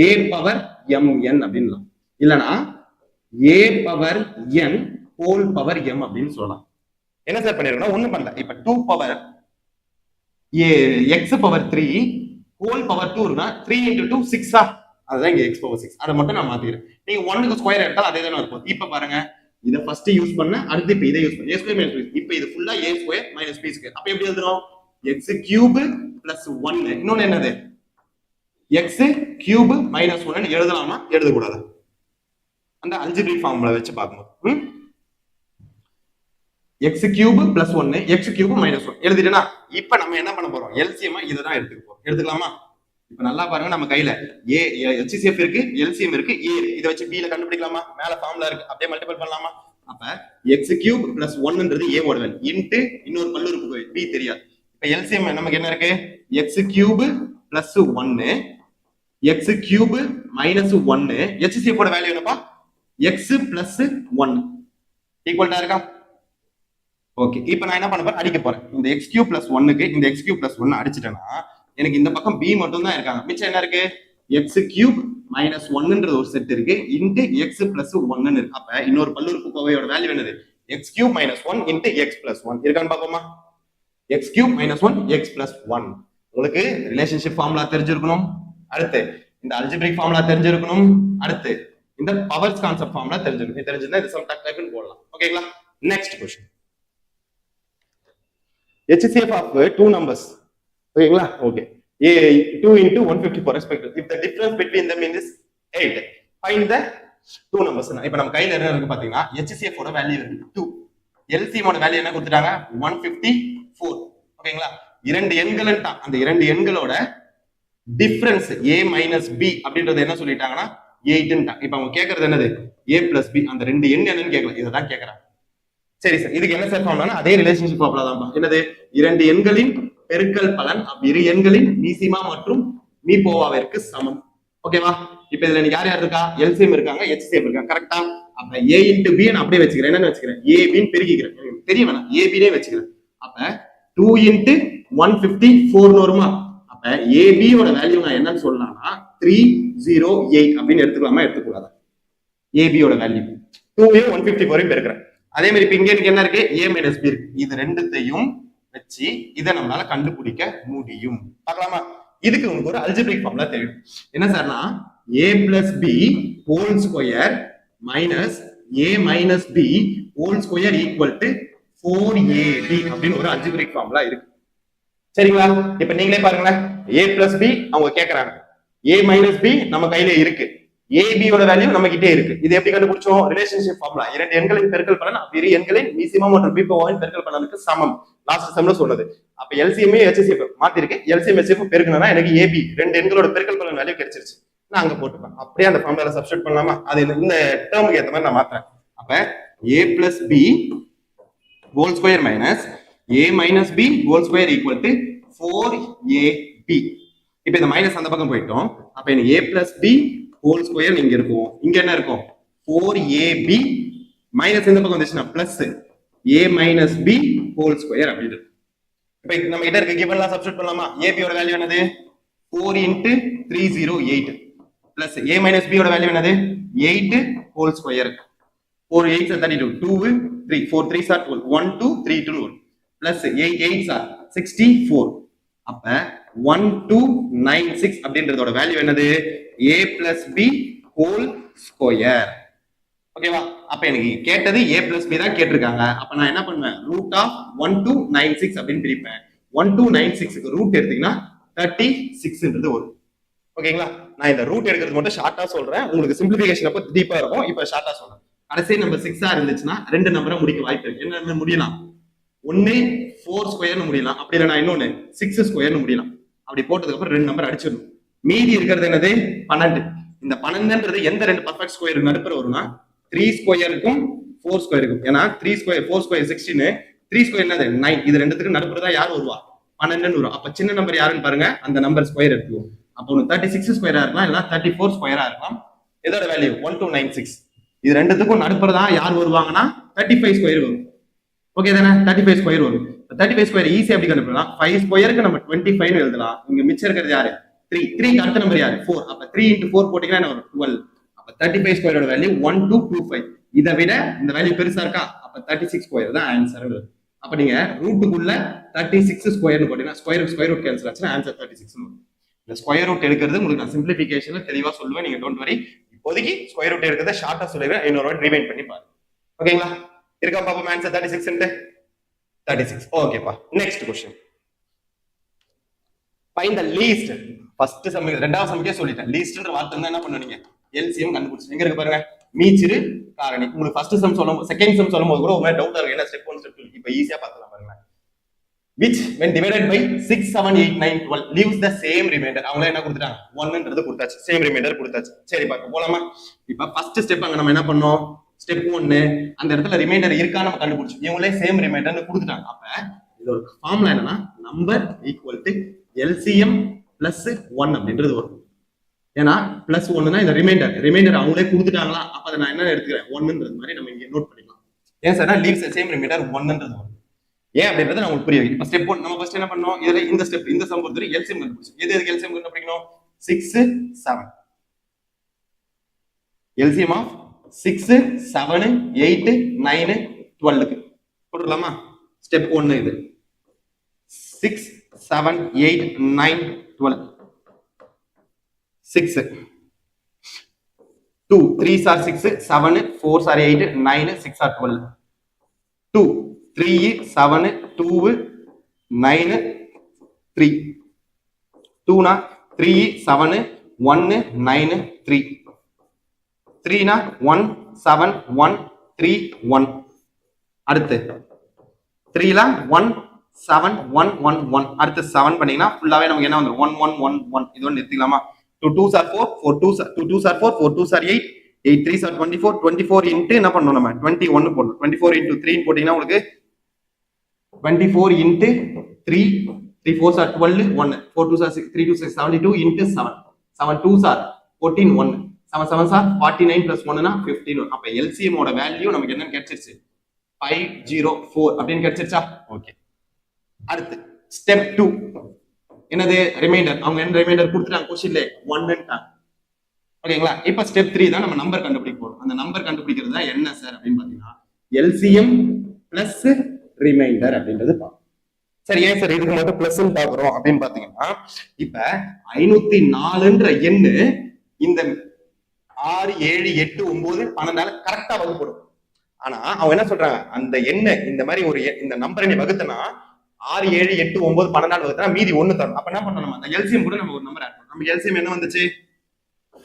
a power mn அப்படின்னு இல்லனா a power n whole power m அப்படின்னு சொல்லலாம். என்ன சார் பண்ணிருக்கோம்? ஒண்ணும் பண்ணல. இப்ப 2 power x power 3 whole power 2 இருந்தா 3 into 2 6 அதுதான் இங்க x power 6. அதை மட்டும் நான் மாத்திக்கிறேன். நீங்க 1க்கு ஸ்கொயர் எடுத்தா அதே தான் இருக்கும். இப்ப பாருங்க இத ஃபர்ஸ்ட் யூஸ் பண்ண, அடுத்து இப்ப இதை யூஸ் பண்ண. a square minus b. இப்ப இது ஃபுல்லா a square minus b square. அப்ப எப்படி எழுதுறோம்? x cube plus 1. இன்னொன்னு என்னது? x கியூப் மைனஸ் 1 எழுதலாமா எழுதக்கூடாதா? அந்த அல்ஜிப்ரிக் ஃபார்முலா வச்சு பார்க்கணும். x cube plus 1 x cube minus 1 எழுதிட்டேனா? இப்ப நம்ம என்ன பண்ண போறோம்? எல்சிஎம் இதை தான் எடுத்துக்க போறோம். எடுத்துக்கலாமா? இப்ப நல்லா பாருங்க, நம்ம கையில a HCF இருக்கு, எல்சிஎம் இருக்கு, a இதை வச்சு b ல கண்டுபிடிக்கலாமா? மேல ஃபார்முலா இருக்கு, அப்படியே மல்டிபிள் பண்ணலாமா? அப்ப x கியூப் பிளஸ் 1ன்றது a ஓட வேல்யூ இன்டு இன்னொரு பல்லுறுப்புக்கோவை b தெரியாது. எல்சிஎம் நமக்கு என்ன இருக்கு? X cube plus 1 X cube minus 1 HCF ஓட வேல்யூ என்னப்பா? எக்ஸ் பிளஸ் 1 ஈக்குவல்டா இருக்கா? ஓகே. இப்போ நான் என்ன பண்ண போறேன்? அடிக்க போறேன். இந்த எக்ஸ் கியூப் பிளஸ் 1க்கு இந்த எக்ஸ் கியூப் பிளஸ் 1 அடிச்சிட்டேன்னா எனக்கு இந்த பக்கம் b மட்டும் தான் இருக்காங்க. மிச்சம் என்ன இருக்கு? எக்ஸ் கியூப் மைனஸ் 1ன்றது ஒரு செட் இருக்கு இன்டு எக்ஸ் பிளஸ் 1 இருக்கு. அப்ப இன்னொரு பல்லுறுப்புக்கோவையோட வேல்யூ என்னது? X cube minus 1 into X plus 1 இருக்கான்னு பாப்போமா? x cube minus 1 x plus 1. உங்களுக்கு ரிலேஷன்ஷிப் ஃபார்முலா தெரிஞ்சிருக்கணும். அடுத்து இந்த அல்ஜிப்ரிக் ஃபார்முலா தெரிஞ்சிருக்கணும். அடுத்து இந்த பவர்ஸ் கான்செப்ட் ஃபார்முலா தெரிஞ்சிருக்கணும். தெரிஞ்சிருந்தா இது சம் டக் டைப்னு போடலாம். ஓகேங்களா? Next question. HCF of two numbers. ஓகேங்களா? Okay. 2 into 154 respectively. If the difference between them is 8, find the two numbers. இப்போ நம்ம கையில என்ன இருக்கு பாத்தீங்கன்னா HCF ஓட வேல்யூ இருக்கு 2. LCM ஓட வேல்யூ என்ன கொடுத்துட்டாங்க? 154. ஓகேங்களா? இரண்டு எண்கள் அந்த இரண்டு எண்களோட டிஃபரன்ஸ் a மைனஸ் b அப்படின்றது என்ன சொல்லிட்டாங்கன்னா 8. இப்ப அவங்க கேக்குறது என்னது? a plus b. அந்த ரெண்டு எண் என்னன்னு கேட்கல, இதை தான் கேட்கறாங்க. சரி சார், இதுக்கு என்ன சார் ஃபார்முலா? அதே ரிலேஷன்ஷிப் ஃபார்முலா தான். என்னது? இரண்டு எண்களின் பெருக்கல் பலன் அவ்விரு எண்களின் மீசிமா மற்றும் மீபோவாவிற்கு சமம். ஓகேவா? இப்ப இதுல யார் யார் இருக்கா? எல்சிஎம் இருக்காங்க, ஹெச்சிஎம் இருக்காங்க. கரெக்டா? அப்ப ஏ இன்டு பி நான் அப்படியே வச்சுக்கிறேன். என்னன்னு வச்சுக்கிறேன்? ஏபின்னு பெருக்கிக்கிறேன். தெரிய வேணாம், ஏபினே வச்சுக்கிறேன். அப்ப 2 இன்டு 154 வருமா? அப்ப ஏபியோட வேல்யூ நான் என்னன்னு சொல்லலாம்னா 308 அப்படின்னு எடுத்துக்கலாமா, எடுத்துக்கூடாதா? ஏபியோட வேல்யூ 2 154 பெருக்கிறேன். அதே மாதிரி இப்ப இங்க என்ன இருக்கு? ஏ மைனஸ் பி இருக்கு. இது ரெண்டுத்தையும் வச்சு இதை நம்மளால கண்டுபிடிக்க முடியும். பார்க்கலாமா? இதுக்கு உங்களுக்கு ஒரு அல்ஜிப்ரிக் ஃபார்முலா தெரியும். என்ன சார்னா a plus B whole square minus a minus B whole square equal to 4ab அப்படின்னு ஒரு அல்ஜிப்ரிக் ஃபார்முலா இருக்கு. சரிங்களா? இப்ப நீங்களே பாருங்களேன், a பிளஸ் பி அவங்க கேக்குறாங்க, a மைனஸ் பி நம்ம கையில இருக்கு, ஏபியோட வேல்யூ நம்ம கிட்டே இருக்கு. இது எப்படி கண்டுபிடிச்சோம்? Relationship formula. இரண்டு எண்களின் பெருக்கல் பலன் இரு எண்களின் மீசிமா மற்றும் மீபோவாவின் பெருக்கல் பலனுக்கு சமம். லாஸ்ட் செம்ல சொன்னது. அப்ப எல்சிஎம் ஹெச்சிஎஃப் மாத்திருக்கு. எல்சிஎம் ஹெச்சிஎஃப் பெருக்கணும்னா எனக்கு ஏபி ரெண்டு எண்களோட பெருக்கல் பலன் வேல்யூ கிடைச்சிருச்சு. நான் அங்க போட்டுப்பேன். அப்படியே அந்த ஃபார்முலால சப்ஸ்டிட்யூட் பண்ணலாமா? அது இந்த டேர்முக்கு ஏத்த மாதிரி நான் மாத்துறேன். அப்ப a plus B whole square minus a minus B whole square equal to 4ab. இப்ப இந்த மைனஸ் அந்த பக்கம் போயிட்டோம். அப்ப எனக்கு a plus B whole square இங்க இருக்கும். இங்க என்ன இருக்கும்? 4ab மைனஸ் இந்த பக்கம் வந்துச்சுன்னா plus a minus b whole square அப்படின்னு. இப்ப நம்ம கிட்ட இருக்க கிவன்லாம் சப்ஸ்டிட்யூட் பண்ணலாமா? ab யோட வேல்யூ என்னது? 4 into 308 plus a minus b யோட வேல்யூ என்னது? 8 whole square. 4 8s are 32, 2 3 4 3s are 12, 1 2 3 2 plus 8 8s are 64. அப்ப 1296 அப்படின்றதோட வேல்யூ என்னது? a plus B whole square. ஓகேவா? அப்ப எனக்கு கேட்டது a பிளஸ் பி தான் கேட்டிருக்காங்க. அப்ப நான் என்ன பண்ணுவேன்? ரூட் ஆஃப் 1296 அப்படின்னு பிரிப்பேன். 1296க்கு ரூட் எடுத்தீங்கன்னா 36ன்றது வரும். ஓகேங்களா? நான் இந்த ரூட் எடுக்கிறது மட்டும் ஷார்ட்டா சொல்றேன். உங்களுக்கு சிம்பிளிஃபிகேஷன் அப்ப டீப்பா இருக்கும். இப்ப ஷார்ட்டா சொல்றேன். கடைசி நம்பர் 6 இருந்துச்சுன்னா ரெண்டு நம்பரை முடிக்க வாய்ப்பு இருக்கு. என்ன முடியலாம்? ஒன்னு 4 ஸ்கொயர்னு முடியலாம். அப்படி இல்லைனா இன்னொன்னு 6 ஸ்கொயர்னு முடியலாம். அப்படி போட்டதுக்கு அப்புறம் ரெண்டு நம்பர் அடிச்சிடணும். மீதி இருக்கிறது என்னது? 12. இந்த 12ன்றது எந்த ரெண்டு பர்ஃபெக்ட் ஸ்கொயர் நடுப்புற வரும்னா 3 ஸ்கொயருக்கும் 4 ஸ்கொயருக்கும். ஏன்னா 3 ஸ்கொயர் 4 ஸ்கொயர் 16, 3 ஸ்கொயர் என்னது 9. இது ரெண்டுத்துக்கு நடுப்புறதா யார் வருவா? 12 வரும். அப்ப சின்ன நம்பர் யாருன்னு பாருங்க, அந்த நம்பர் ஸ்கொயர் எடுத்துவோம். அப்போ 36 ஸ்கொயரா இருக்கலாம், இல்ல 34 ஸ்கொயரா இருக்கலாம். இதோட வேல்யூ 1296. இது ரெண்டுத்துக்கும் நடுப்புறதா யார் வருவாங்கன்னா 35 ஸ்கொயர் வரும். ஓகே தானே? 35 ஸ்கொயர் வரும். 35 ஸ்கொயர் ஈஸியா எப்படி கண்டுபிடிக்கலாம்? 5 ஸ்கொயருக்கு நம்ம 25 எழுதலாம். இங்க மிச்சம் இருக்கிறது யாரு? 3. 3க்கு அடுத்த நம்பர் யாரு? 4. அப்ப 3 into 4 போட்டீங்கன்னா என்ன வரும்? 12. அப்ப 35 ஸ்கொயரோட வேல்யூ 1225. இதை விட இந்த வேல்யூ பெருசா இருக்கா? அப்ப 36 ஸ்கொயர் தான் ஆன்சர். அப்ப நீங்க ரூட்டுக்குள்ள 36 ஸ்கொயர்னு போட்டீங்கன்னா ஸ்கொயர் ரூட் கேன்சல் ஆச்சுன்னா ஆன்சர் 36. இந்த ஸ்கொயர் ரூட் எடுக்கிறது உங்களுக்கு நான் சிம்பிளிஃபிகேஷன்ல தெளிவா சொல்லுவேன். நீங்க டோன்ட் வரி. இப்போதைக்கு ஸ்கொயர் ரூட் எடுக்கிறத ஷார்ட்டா சொல்லுவேன். இன்னொரு வாட்டி ரிமைண்ட் பண்ணி பாருங்க. ஓகேங்களா? இருக்கா பாப்போம் ஆன்சர் 36 ன்ட்டு 36. ஓகேப்பா. Next question. Find the least. First sum ரெண்டாவது சம்க்கே சொல்லிட்டேன். லீஸ்ட்ன்ற வார்த்தை என்ன பண்ணுவீங்க? எல்சிஎம் கண்டுபிடிச்சு. எங்க இருக்கு பாருங்க, மீச்சிறு காரணி. உங்களுக்கு ஃபர்ஸ்ட் சம் சொல்லும் செகண்ட் சம் சொல்லும்போது கூட ஒரு டவுட்டா இருக்கு. என்ன ஸ்டெப் 1 ஸ்டெப் 2. இப்போ ஈஸியா பார்க்கலாம் பாருங்க. which when divided by 6 7 8 9 12 leaves the same remainder. அவங்களே என்ன கொடுத்துட்டாங்க? 1ன்றது கொடுத்தாச்சு. சேம் ரிமைண்டர் கொடுத்தாச்சு. சரி பார்க்க போலாமா? இப்போ ஃபர்ஸ்ட் ஸ்டெப் அங்க நம்ம என்ன பண்ணோம்? ஸ்டெப் 1 அந்த இடத்துல ரிமைண்டர் இருக்கா நம்ம கண்டுபிடிச்சோம். இவங்களே சேம் ரிமைண்டர்னு கொடுத்துட்டாங்க. அப்ப இதோட ஃபார்முலா என்னன்னா number equal to LCM plus 1 அப்படின்றது வரும். ஏன்னா பிளஸ் 1னா இந்த ரிமைண்டர் அவங்களே கொடுத்துட்டாங்களா? அப்ப அதை நான் என்ன எடுத்துக்கிறேன்? 1ன்றது மாதிரி நம்ம இங்க நோட் பண்ணிக்கலாம். ஏன் சார்? லீவ்ஸ் சேம் ரிமைண்டர் 1ன்றது வரும். ஏன் அப்படின்றது நான் உங்களுக்கு புரிய வைக்கிறேன். இப்போ ஸ்டெப் 1 நம்ம ஃபர்ஸ்ட் என்ன பண்ணோம்? இதுல இந்த ஸ்டெப் இந்த சம் பொறுத்தவரை எல்சிஎம் கண்டுபிடிச்சோம். எதுக்கு எல்சிஎம் கண்டுபிடிக்கணும்? 6 7. எல்சிஎம் ஆஃப் 6 7 8 9 12க்கு போட்டுடலாமா? ஸ்டெப் 1 இது 6 7 8 9 12. 6 2 3s are 6 7 4s are 8 9 6 are 12. 2 3 7 2 9 3. 2 na 3 7 1 9 3. 3 na 1 7 1 3 1. அடுத்து 3 ல 1 7 1 1 1. அடுத்து 7 பண்ணீங்கன்னா ஃபுல்லாவே நமக்கு என்ன வந்துரும்? 1 1 1 1. இது ஒன்னு நிறுத்திக்கலாமா? 2 2s are 4 4 2s are 2 2s are 4 4 2s are 8 8 3s are 24 24 into என்ன பண்ணனும்? நம்ம 21 போடணும். 24 into 3 போட்டீங்கன்னா உங்களுக்கு 24 into 3 3 4s are 12, 1. 4 2s are 6, 3 2s are 72 into 7. 7 2s are 14, 1. 7 7s are 49 plus 1 னா 15. அப்ப LCM ஓட வேல்யூ நமக்கு என்னன்னு கிடைச்சிருச்சு 504 அப்படின்னு கிடைச்சிருச்சா? ஓகே. அடுத்து ஸ்டெப் 2 என்னது ரிமைண்டர். அவங்க என்ன ரிமைண்டர் கொடுத்துட்டாங்க क्वेश्चनல 1ன்ட்டாங்க. ஓகேங்களா? இப்ப ஸ்டெப் 3 தான் நம்ம நம்பர் கண்டுபிடிக்க போறோம். அந்த நம்பர் கண்டுபிடிக்கிறது தான் என்ன சார் அப்படின்னு பாத்தீங்கன்னா LCM பிளஸ் ரிமைண்டர் அப்படின்றது பார்ப்போம். சரி, ஏன் சார் இதுக்கு மட்டும் பிளஸ் பாக்குறோம் அப்படின்னு பாத்தீங்கன்னா இப்ப 504ன்ற எண்ணு இந்த 6 7 8 9 12 கரெக்டா வகுப்படும். ஆனா அவங்க என்ன சொல்றாங்க, அந்த எண்ணை இந்த மாதிரி ஒரு இந்த நம்பரை நீ வகுத்தனா 6 7 8 9 12 வகுத்தனா மீதி 1 தரும். அப்ப என்ன பண்ணணும், அந்த எல்சிஎம் கூட நம்ம ஒரு நம்பர் ஆட் பண்ணணும். நம்ம எல்சிஎம் என்ன வந்துச்சு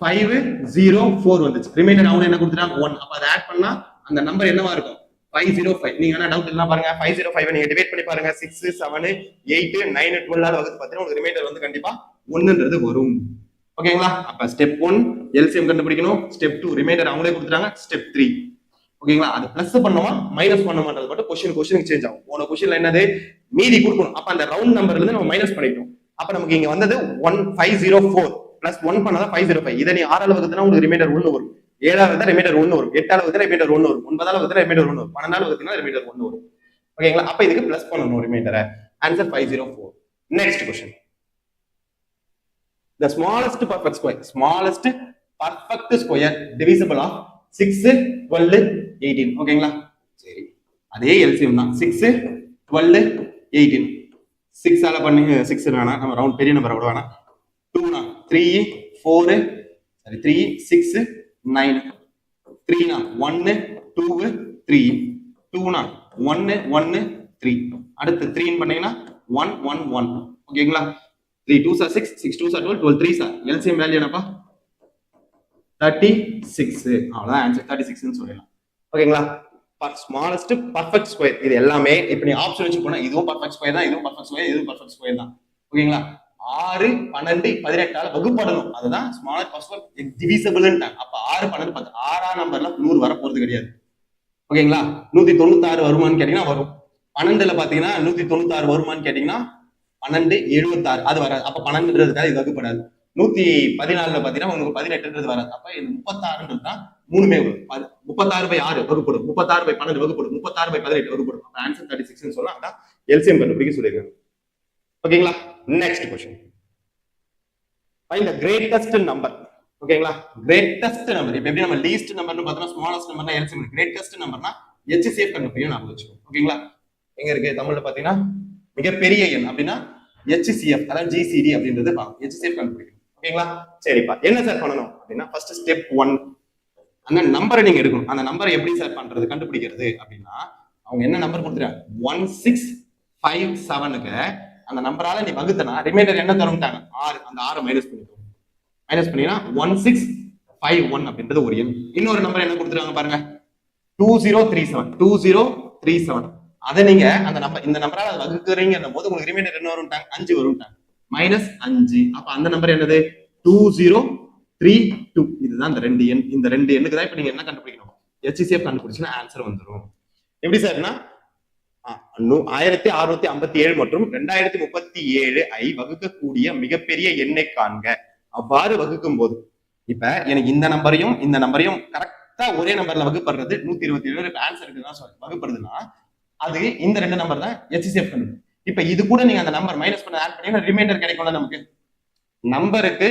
504 வந்துச்சு. ரிமைண்டர் அவங்க என்ன கொடுத்துட்டாங்க 1. அப்ப அதை ஆட் பண்ணா அந்த நம்பர் என்னவா இருக்கும் 505. நீங்க என்ன டவுட் இல்ல பாருங்க 505 நீங்க டிவைட் பண்ணி பாருங்க 6 7 8 9 12 வகுத்து பார்த்தீங்கன்னா உங்களுக்கு ரிமைண்டர் வந்து கண்டிப்பா 1ன்றது வரும். ஓகேங்களா? அப்ப ஸ்டெப் 1 எல்சிஎம் கண்டுபிடிக்கணும். ஸ்டெப் 2 ரிமைண்டர் அவங்களே கொடுத்துட்டாங்க. ஸ்டெப் 3 ஓகேங்களா, அது பிளஸ் பண்ணுமா மைனஸ் பண்ணுமான்றது மட்டும் கொஸ்டினுக்கு சேஞ்ச் ஆகும். போன கொஸ்டின்ல என்னது மீதி கொடுக்கணும். அப்ப அந்த ரவுண்ட் நம்பர்ல இருந்து நம்ம மைனஸ் பண்ணிட்டோம். அப்ப நமக்கு இங்க வந்தது 1504 பிளஸ் 1 பண்ணாதான் 505. இதை நீ 6 வகுத்துனா உங்களுக்கு ரிமைண்டர் 1 வரும். 7 ரிமைண்டர் 1 வரும். 8 வகுத்தா ரிமைண்டர் 1 வரும். 9 வகுத்தா ரிமைண்டர் 1 வரும். 12 வகுத்தா ரிமைண்டர் 1 வரும். ஓகேங்களா? அப்ப இதுக்கு பிளஸ் பண்ணணும் ரிமைண்டரை. Answer 504. Next question. The smallest perfect square divisible of 6 12 18. ஓகேங்களா? சரி, அதே எல்சிஎம் தான் 6 12 18. 6 ஆல பண்ணி 6 வேணாம், நம்ம ரவுண்ட் பெரிய நம்பர் கூட வேணாம். 2 னா 3 4 சரி 3 6 9. 3 னா 1 2 3. 2 னா 1 1 3. அடுத்து 3 ன்னு பண்ணீங்கன்னா 1 1 1. ஓகேங்களா? 3 2s are 6 6 2s are 12 12 3s are LCM value என்னப்பா 36. அவ்வளவுதான் ஆன்சர் 36 ன்னு சொல்லலாம். ஓகேங்களா? ஸ்மாலஸ்ட் பர்ஃபெக்ட் ஸ்கொயர் இது எல்லாமே இப்ப நீ ஆப்ஷன் வச்சு போனா இதுவும் பர்ஃபெக்ட் ஸ்கொயர் தான், இதுவும் பர்ஃபெக்ட் ஸ்கொயர், இதுவும் பர்ஃபெக்ட் ஸ்கொயர் தான். ஓகேங்களா? 6 12 18 வகுப்படணும். அதுதான் ஸ்மாலஸ்ட் பர்ஃபெக்ட் டிவிசிபிள்ன்றாங்க. அப்ப 6 12 10 6ஆம் நம்பர்ல 100 வர போறது கிடையாது. ஓகேங்களா? 196 வருமான்னு கேட்டீங்கன்னா வரும். 12ல பாத்தீங்கன்னா 196 வருமான்னு கேட்டீங்கன்னா 12 76 அது வராது. அப்ப 12ன்றதுக்காக இது வகுப்படாது. 114ல பாத்தீங்கன்னா உங்களுக்கு 18ன்றது வராது. அப்ப இது 36ன்றது தான் மூணுமே வரும். 36/6 வகுப்படும், 36/12 வகுப்படும், 36/18 வகுப்படும். அப்ப ஆன்சர் 36 ன்னு சொல்லலாம். அதான் எல்சிஎம் கண்டுபிடிக்க சொல்லிருக்காங்க. ஓகேங்களா? Next question. Find the greatest number. ஓகேங்களா? Greatest number. இப்போ எப்படி நம்ம லீஸ்ட் நம்பர்னு பார்த்தோம்னா ஸ்மாலஸ்ட் நம்பர்னா எல்சிஎம், கிரேட்டஸ்ட் நம்பர்னா HCF கண்டுபிடிக்கணும் ஞாபகம் வச்சுக்கோங்க. ஓகேங்களா? எங்க இருக்கு தமிழ்ல பாத்தீங்கன்னா மிகப்பெரிய எண் அப்படின்னா HCF, அதாவது GCD அப்படின்றது HCF கண்டுபிடிக்கணும். ஓகேங்களா? சரிப்பா, என்ன சார் பண்ணணும் அப்படின்னா ஃபர்ஸ்ட் ஸ்டெப் 1 அந்த நம்பரை நீங்க எடுக்கணும். அந்த நம்பரை எப்படி சார் பண்றது கண்டுபிடிக்கிறது அப்படின்னா அவங்க என்ன நம்பர் கொடுத்துறாங்க 1657க்கு அந்த நம்பரால நீ வகுத்தனா ரிமைண்டர் என்ன தரும்ட்டாங்க 6. அந்த 6 மைனஸ் பண்ணிக்கணும். மைனஸ் பண்ணினா 1651 அப்படின்றது ஒரு எண். இன்னொரு நம்பர் என்ன கொடுத்துருக்காங்க பாருங்க 2037. அதை நீங்க அந்த நம்பர் இந்த நம்பரால வகுக்கிறீங்க போது உங்களுக்கு ரிமைண்டர் என்ன வரும் 5 வரும். -5. அப்ப அந்த நம்பர் என்னது 2032. இதுதான் இந்த ரெண்டு எண். இந்த ரெண்டு எண்ணுக்கு தான் இப்ப நீங்க என்ன கண்டுபிடிக்கணும் HCF கண்டுபிடிச்சுன்னா ஆன்சர் வந்துடும். எப்படி சார்னா 1657 மற்றும் 2037 ஐ வகுக்கக்கூடிய மிகப்பெரிய எண்ணை காண்க. அவ்வாறு வகுக்கும் போது இப்ப எனக்கு இந்த நம்பரையும் கரெக்டா ஒரே நம்பர்ல வகுப்படுறது 127 ஆன்சருக்கு தான் வகுப்படுதுன்னா அது இந்த ரெண்டு நம்பர் தான் HCF கண்டுபிடிக்கும். இப்ப இது கூட நீங்க அந்த நம்பர் மைனஸ் பண்ண ஆட் பண்ணீங்கன்னா ரிமைண்டர் கிடைக்கும்ல. நமக்கு நம்பருக்கு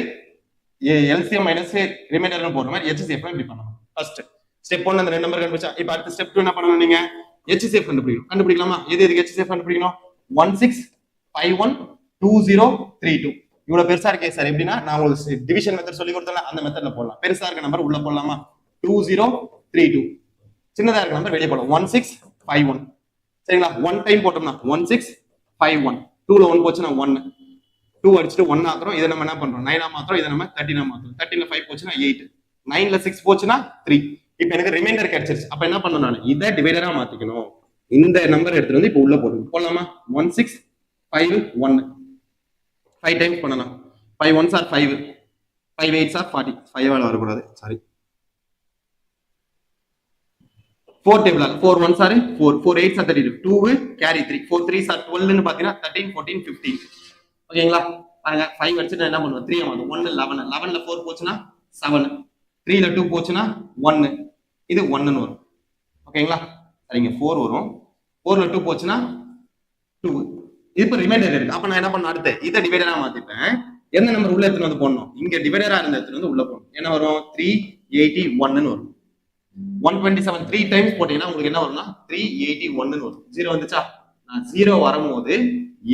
எல்சிஎம் மைனஸ் ரிமைண்டர் போடுற மாதிரி HCF இப்படி பண்ணணும். ஃபர்ஸ்ட் ஸ்டெப் 1 அந்த ரெண்டு நம்பர் கண்டுபிடிச்சா இப்ப அடுத்த ஸ்டெப் 2 என்ன பண்ணணும் நீங்க HCF கண்டுபிடிக்கலாமா? எதுக்கு HCF கண்டுபிடிக்கணும் 16512032. இவ்வளவு பெருசா இருக்கே சார் எப்படின்னா நான் உங்களுக்கு டிவிஷன் மெத்தட் சொல்லி கொடுத்தல அந்த மெத்தட்ல போடலாம். பெருசா இருக்க நம்பர் உள்ள போடலாமா 2032. சின்னதா இருக்க நம்பர் வெளியே போடலாம் 1651. சரிங்களா? 1 டைம் போட்டோம்னா 1651. 2ல 1 போச்சுன்னா 1. 2 அடிச்சுட்டு 1 ஆக்குறோம். இதை நம்ம என்ன பண்றோம் 9 மாத்திரம். இதை நம்ம 13 மாத்திரம். 13ல 5 போச்சுன்னா 8. 9ல 6 போச்சுன்னா 3. இப்ப எனக்கு ரிமைண்டர் கிடைச்சிருச்சு. அப்ப என்ன பண்ணணும் நான் இதை டிவைடரா மாத்திக்கணும். இந்த நம்பர் எடுத்துட்டு வந்து இப்ப உள்ள போடலாமா 1651. 5 டைம்ஸ் பண்ணலாம். 5 1s are 5, 5 8s are 40. 5 ஆல வரக்கூடாது, sorry. 4 table 4 1s are 4 4 8s are 32 2 carry 3 4 3s are 12 ன்னு பாத்தீங்கன்னா 13 14 15 ஓகேங்களா பாருங்க 5 அடிச்சு நான் என்ன பண்ணுவேன் 3 ஆகும் 1 11 11ல 4 போச்சுனா 7 3ல 2 போச்சுனா 1 இது 1 ன்னு வரும் ஓகேங்களா சரிங்க 4 வரும் 4ல 2 போச்சுனா 2 இப்போ ரிமைண்டர் இருக்கு அப்ப நான் என்ன பண்ண அடுத்து இத டிவைடரா மாத்திட்டேன் என்ன நம்பர் உள்ள எடுத்துட்டு வந்து போடணும் இங்க டிவைடரா இருந்த எடுத்துட்டு வந்து உள்ள போடணும் என்ன வரும் 381 ன்னு வரும் 127 3 டைம்ஸ் போட்டீங்கன்னா உங்களுக்கு என்ன வரும்னா 381 ன்னு வரும் 0 வந்துச்சா நான் 0 வரும்போது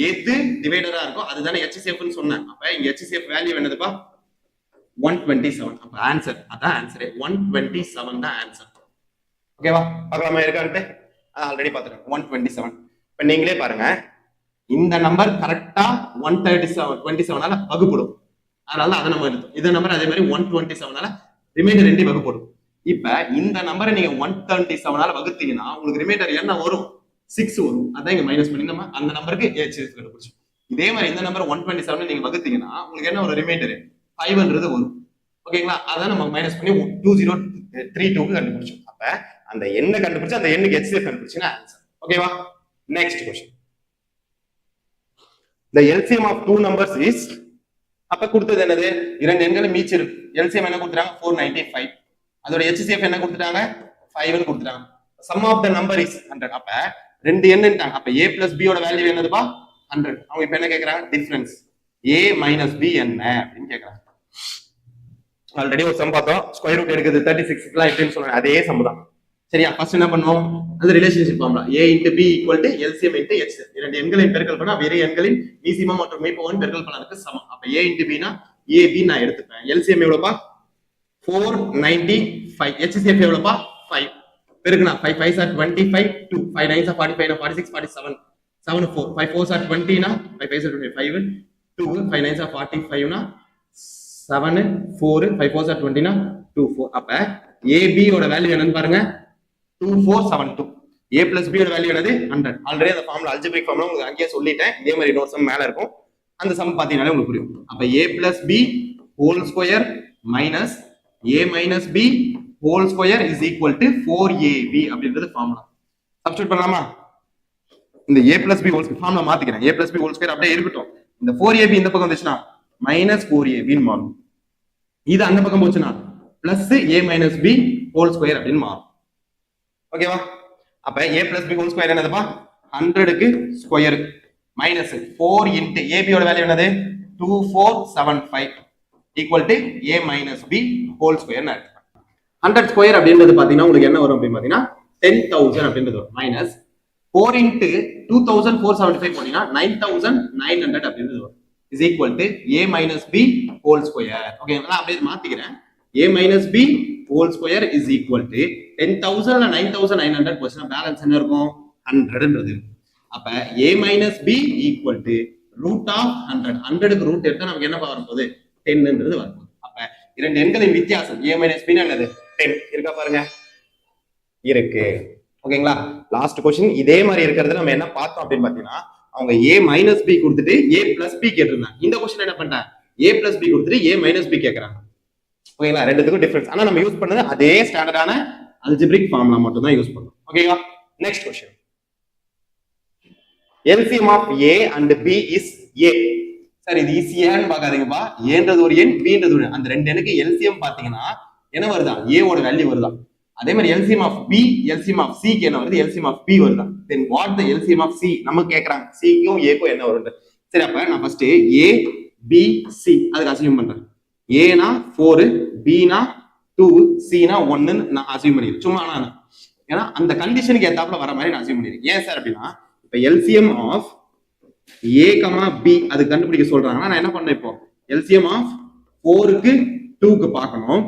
எது டிவைடரா இருக்கோ அதுதானே HCF ன்னு சொன்னேன் அப்ப இங்க HCF வேல்யூ என்னதுப்பா 127 அப்ப ஆன்சர் அதான் ஆன்சர் 127 தான் ஆன்சர் ஓகேவா பார்க்கலாமா இருக்கான்ட்டு ஆல்ரெடி பாத்துட்டேன் 127 இப்ப நீங்களே பாருங்க இந்த நம்பர் கரெக்டா 127 வகுப்படும் அதனால அதை நம்ம எடுத்தோம் இந்த நம்பர் அதே மாதிரி 127 ரிமைண்டர் 2 வகுப்படும் இப்ப இந்த நம்பரை நீங்க 137 வகுத்தீங்கன்னா உங்களுக்கு ரிமைண்டர் என்ன வரும் 6 வரும் அதான் இங்க மைனஸ் பண்ணி நம்ம அந்த நம்பருக்கு HCF கண்டுபிடிச்சோம் இதே மாதிரி இந்த நம்பர் 127 நீங்க வகுத்தீங்கன்னா உங்களுக்கு என்ன ஒரு ரிமைண்டர் 5ன்றது வரும் ஓகேங்களா அதான் நம்ம மைனஸ் பண்ணி 2032க்கு கண்டுபிடிச்சோம் அப்ப அந்த எண்ணை கண்டுபிடிச்சு அந்த எண்ணுக்கு HCF கண்டுபிடிச்சுன்னா ஆன்சர் ஓகேவா next question the LCM of two numbers is அப்ப கொடுத்தது என்னது இரண்டு எண்களை மீச்சு இருக்கு LCM என்ன கொடுத்துறாங்க 495 அதோட HCF என்ன கொடுத்துட்டாங்க 5 ன்னு கொடுத்துட்டாங்க sum of the number is 100 அப்ப ரெண்டு எண்ணுட்டாங்க அப்ப a plus b ஓட வேல்யூ என்னதுப்பா 100 அவங்க இப்ப என்ன கேக்குறாங்க டிஃபரன்ஸ் a minus b என்ன அப்படினு கேக்குறாங்க ஆல்ரெடி ஒரு சம் பார்த்தோம் ஸ்கொயர் ரூட் எடுக்குது 36 க்குலாம் எப்படின்னு சொன்னாங்க அதே சம் தான் சரியா ஃபர்ஸ்ட் என்ன பண்ணுவோம் அந்த relationship formula a into b equal to LCM into HCF இரண்டு எண்களை பெருக்கல் பண்ணா வேற எண்களின் மீசிமம் மற்றும் மீப்பவன் பெருக்கல் பண்ணதுக்கு சமம் அப்ப a into b னா ab நான் எடுத்துப்பேன் LCM எவ்வளவுப்பா 495 HCF எவ்வளவுப்பா 5 பெருக்குனா 5 5s are 25 2 5 9s are 45 46 47 7 4 5 4s are 20 னா 5 5s are 25 2 5 9s are 45 னா 7 4 5 4s are 20 னா 2 4 அப்ப ab ஓட வேல்யூ என்னன்னு பாருங்க 2472 a plus b ஓட வேல்யூ என்னது 100 ஆல்ரெடி அந்த ஃபார்முலா அல்ஜிபிரிக் ஃபார்முலா உங்களுக்கு அங்கேயே சொல்லிட்டேன் இதே மாதிரி இன்னொரு சம் மேல இருக்கும் அந்த சம் பாத்தீங்கனாலே உங்களுக்கு புரியும் அப்ப a plus b whole square minus a minus b whole square is equal to 4ab அப்படின்றது ஃபார்முலா சப்ஸ்டிட்யூட் பண்ணலாமா இந்த a plus b whole square formula மாத்திக்கிறேன் a plus b whole square அப்படியே இருக்கட்டும் இந்த 4ab இந்த பக்கம் வந்துச்சுனா minus 4ab ன்னு மாறும் இது அந்த பக்கம் போச்சுனா plus a minus b whole square அப்படின்னு மாறும் ஓகேவா அப்ப a plus b whole square என்னதுப்பா 100 க்கு ஸ்கொயர் மைனஸ் 4 into ab ஓட வேல்யூ என்னது 2475 equal to a minus b whole square ன்னு அர்த்தம் 100 ஸ்கொயர் அப்படின்றது பாத்தீங்கன்னா உங்களுக்கு என்ன வரும் அப்படின்னு பாத்தீங்கன்னா 10000 அப்படின்றது வரும் மைனஸ் 4 into 2475 போனீங்கன்னா 9900 அப்படின்றது வரும் is equal to a minus b whole square okay நான் அப்படியே மாத்திக்கிறேன் a minus b whole square is equal to 10000 ல 9900 போச்சுனா பேலன்ஸ் என்ன இருக்கும் 100ன்றது அப்ப a minus b equal to root of 100 100 க்கு ரூட் எடுத்தா நமக்கு என்ன வரும் போகுது 10ன்றது வரும் அப்ப இரண்டு எண்களின் வித்தியாசம் a minus b என்னது 10 இருக்கா பாருங்க இருக்கு ஓகேங்களா லாஸ்ட் क्वेश्चन இதே மாதிரி இருக்குறது நம்ம என்ன பார்த்தோம் அப்படினு பாத்தீங்கன்னா அவங்க a minus b கொடுத்துட்டு a plus b கேட்டிருந்தாங்க இந்த क्वेश्चन என்ன பண்ணிட்டாங்க a plus b கொடுத்துட்டு a minus b கேக்குறாங்க ஓகேங்களா ரெண்டுத்துக்கும் டிஃபரன்ஸ் ஆனா நம்ம யூஸ் பண்ணது அதே ஸ்டாண்டர்டான அல்ஜிபிரிக் ஃபார்முலா மட்டும் தான் யூஸ் பண்ணோம் ஓகேவா next question LCM of a and b is a சரி இது ஈஸியான்னு பாக்காதீங்கப்பா ஏன்றது ஒரு எண் bன்றது ஒரு அந்த ரெண்டு எண்ணுக்கு LCM பாத்தீங்கன்னா என்ன வருதா a ஓட வேல்யூ வருதா அதே மாதிரி LCM of b LCM of c க்கு என்ன வருது LCM of b வருதா then what the LCM of c நம்ம கேக்குறாங்க c க்கும் a க்கும் என்ன வருது சரி அப்ப நான் ஃபர்ஸ்ட் a b c அதுக்கு அஸ்யூம் பண்றேன் a னா 4 b னா 2 c னா 1 ன்னு நான் அஸ்யூம் பண்ணிக்கிறேன் சும்மா நான் ஏன்னா அந்த கண்டிஷனுக்கு ஏத்தாப்புல வர மாதிரி நான் அஸ்யூம் பண்ணிக்கிறேன் ஏன் சார் அப்படின்னா இப்ப LCM of a, b அது கண்டுபிடிக்க சொல்றாங்கன்னா நான் என்ன பண்றேன் இப்போ LCM of 4 க்கு 2 க்கு பார்க்கணும்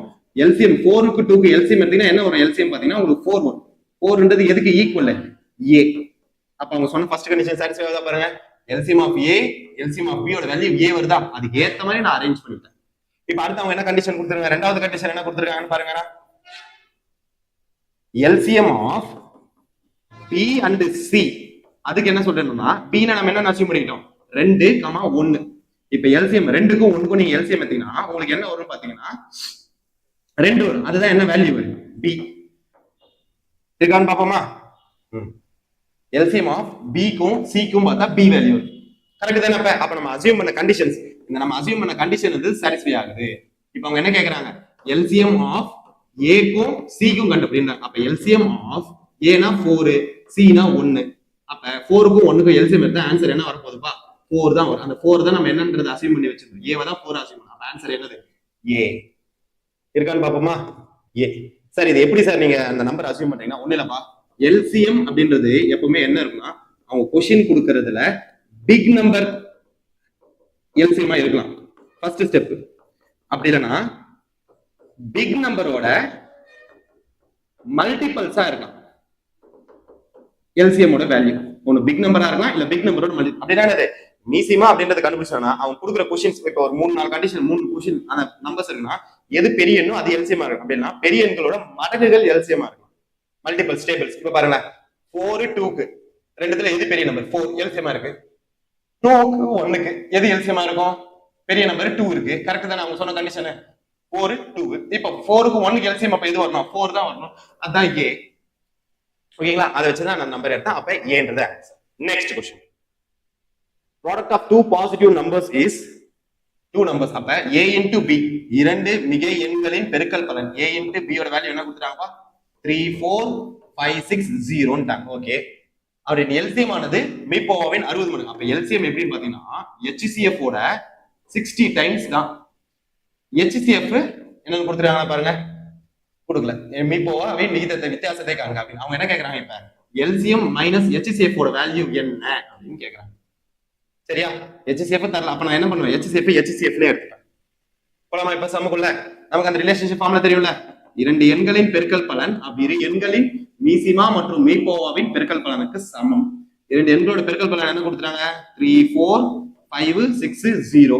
LCM 4 க்கு 2 க்கு LCM எடுத்தீங்கன்னா என்ன வரும் LCM பாத்தீங்கன்னா உங்களுக்கு 4 வரும் 4ன்றது எதுக்கு ஈக்குவல் a அப்ப அவங்க சொன்ன ஃபர்ஸ்ட் கண்டிஷன் சாட்டிஸ்ஃபை ஆகுதா பாருங்க LCM of a LCM of b ஓட வேல்யூ a வருதா அதுக்கு ஏத்த மாதிரி நான் அரேஞ்ச் பண்ணிட்டேன் இப்ப அடுத்து அவங்க என்ன கண்டிஷன் கொடுத்திருக்காங்க ரெண்டாவது கண்டிஷன் என்ன கொடுத்திருக்காங்கன்னு பாருங்க LCM of b and c அதுக்கு என்ன சொல்றேன்னா b னா நம்ம என்ன அஸ்யூம் பண்ணிட்டோம் 2, 1 இப்ப LCM 2 க்கும் 1 க்கும் நீங்க LCM எடுத்தீங்கன்னா உங்களுக்கு என்ன வரும் பாத்தீங்கன்னா 2 வரும் அதுதான் என்ன வேல்யூ வரும் b 2 × 1 = 4 4 × 1 = 6 6 × 1 = 12 12 × 1 = 24 b இருக்கான்னு பாப்போமா? எல்சிஎம் ஆஃப் பிக்கும் சிக்கும் பார்த்தா பி வேல்யூ கரெக்ட் தானே? அப்ப நம்ம அசியூம் பண்ண கண்டிஷன்ஸ், இந்த நம்ம அசியூம் பண்ண கண்டிஷன் வந்து சாட்டிஸ்ஃபை ஆகுது. இப்போ அவங்க என்ன கேக்குறாங்க? எல்சிஎம் ஆஃப் ஏக்கும் சிக்கும் கண்டுபிடிங்க. அப்ப எல்சிஎம் ஆஃப் ஏனா 4, சினா 1. அப்ப 4க்கும் 1க்கும் எல்சிஎம் எடுத்தா ஆன்சர் என்ன வரப்போகுதுப்பா? 4 தான் வரும். அந்த 4 தான் நம்ம என்னன்றது அசியூம் பண்ணி வச்சிருக்கோம். ஏவை தான் 4 அசியூம் பண்ணோம். அப்ப ஆன்சர் என்னது? ஏ. இருக்கான்னு பாப்போமா? ஏ. சார் இது எப்படி சார் நீங்க அந்த நம்பர் அசியூம் பண்றீங்கன்னா? ஒண்ணு இல்லப்பா, எல்சிஎம் அப்படின்றது எப்பவுமே என்ன இருக்குன்னா, அவங்க கொஸ்டின் கொடுக்கறதுல பிக் நம்பர் எல்சிஎம்மா இருக்கலாம் ஃபர்ஸ்ட் ஸ்டெப். அப்படி இல்லைன்னா பிக் நம்பரோட மல்டிபிள்ஸா இருக்கலாம் எல்சிஎம்மோட வேல்யூ. ஒன்னு பிக் நம்பரா இருக்கலாம், இல்ல பிக் நம்பரோட மல்டிபிள். அப்படின்னா மீசிமா அப்படின்றது கண்டுபிடிச்சானா அவன் கொடுக்குற கொஸ்டின்ஸ், இப்போ ஒரு 3-4 கண்டிஷன் 3 கொஸ்டின் அந்த நம்பர்ஸ் இருக்குன்னா எது பெரிய எண்ணோ அது எல்சிஎம்மா இருக்கும். அப்படின்னா பெரிய எண்களோட மடங்குகள் எல்சிஎம்மா இருக்கும். மல்டிபிள் ஸ்டேபிள்ஸ் இப்ப பாருங்க, 4 2க்கு ரெண்டுத்துல எது பெரிய நம்பர்? 4 எல்சிஎம்மா இருக்கு. 2க்கு 1க்கு எது எல்சிஎம்மா இருக்கும்? பெரிய நம்பர் 2 இருக்கு. கரெக்ட் தானே அவங்க சொன்ன கண்டிஷன்? 4 2. இப்ப 4க்கு 1க்கு எல்சிஎம் அப்ப எது வரணும்? 4 தான் வரணும். அதான் ஏ. ஓகேங்களா? அதை வச்சுதான் நான் நம்பர் எடுத்தேன். அப்ப ஏன்றது answer. Next question. Product of two positive numbers is two numbers. அப்ப a into b இரண்டு மிகை எண்களின் பெருக்கல் பலன். a into b யோட வேல்யூ என்ன கொடுத்துட்டாங்கப்பா? 3 4 5 6 0 ன்ட்டாங்க. ஓகே. அவரின் எல்சிஎம் ஆனது மீப்போவாவின் 60 மடங்கு. அப்ப எல்சிஎம் எப்படின்னு பாத்தீங்கன்னா HCF ஓட 60 டைம்ஸ் தான். HCF என்னன்னு கொடுத்துருக்காங்க பாருங்க, கொடுக்கல. மீப்போவாவின் விகிதத்தை வித்தியாசத்தை காண்க அப்படின்னு அவங்க என்ன கேக்குறாங்க? இப்ப எல்சிஎம் மைனஸ் HCF ஓட வேல்யூ என்ன அப்படின்னு கேக்குறாங்க. சரியா? HCF தரல. அப்ப நான் என்ன பண்ணுவேன்? HCF எடுத்துப்பேன். போலாமா? இப்ப சமக்குள்ள நமக்கு அந்த ரிலேஷன்ஷிப் ஃபார்முலா தெரியும்ல, இரண்டு எண்களின் பெருக்கல் பலன் அவ்விரு எண்களின் மீசிமா மற்றும் மீப்போவாவின் பெருக்கல் பலனுக்கு சமம். இரண்டு எண்களோட பெருக்கல் பலன் என்ன கொடுத்துறாங்க? 3 4 5 6 0.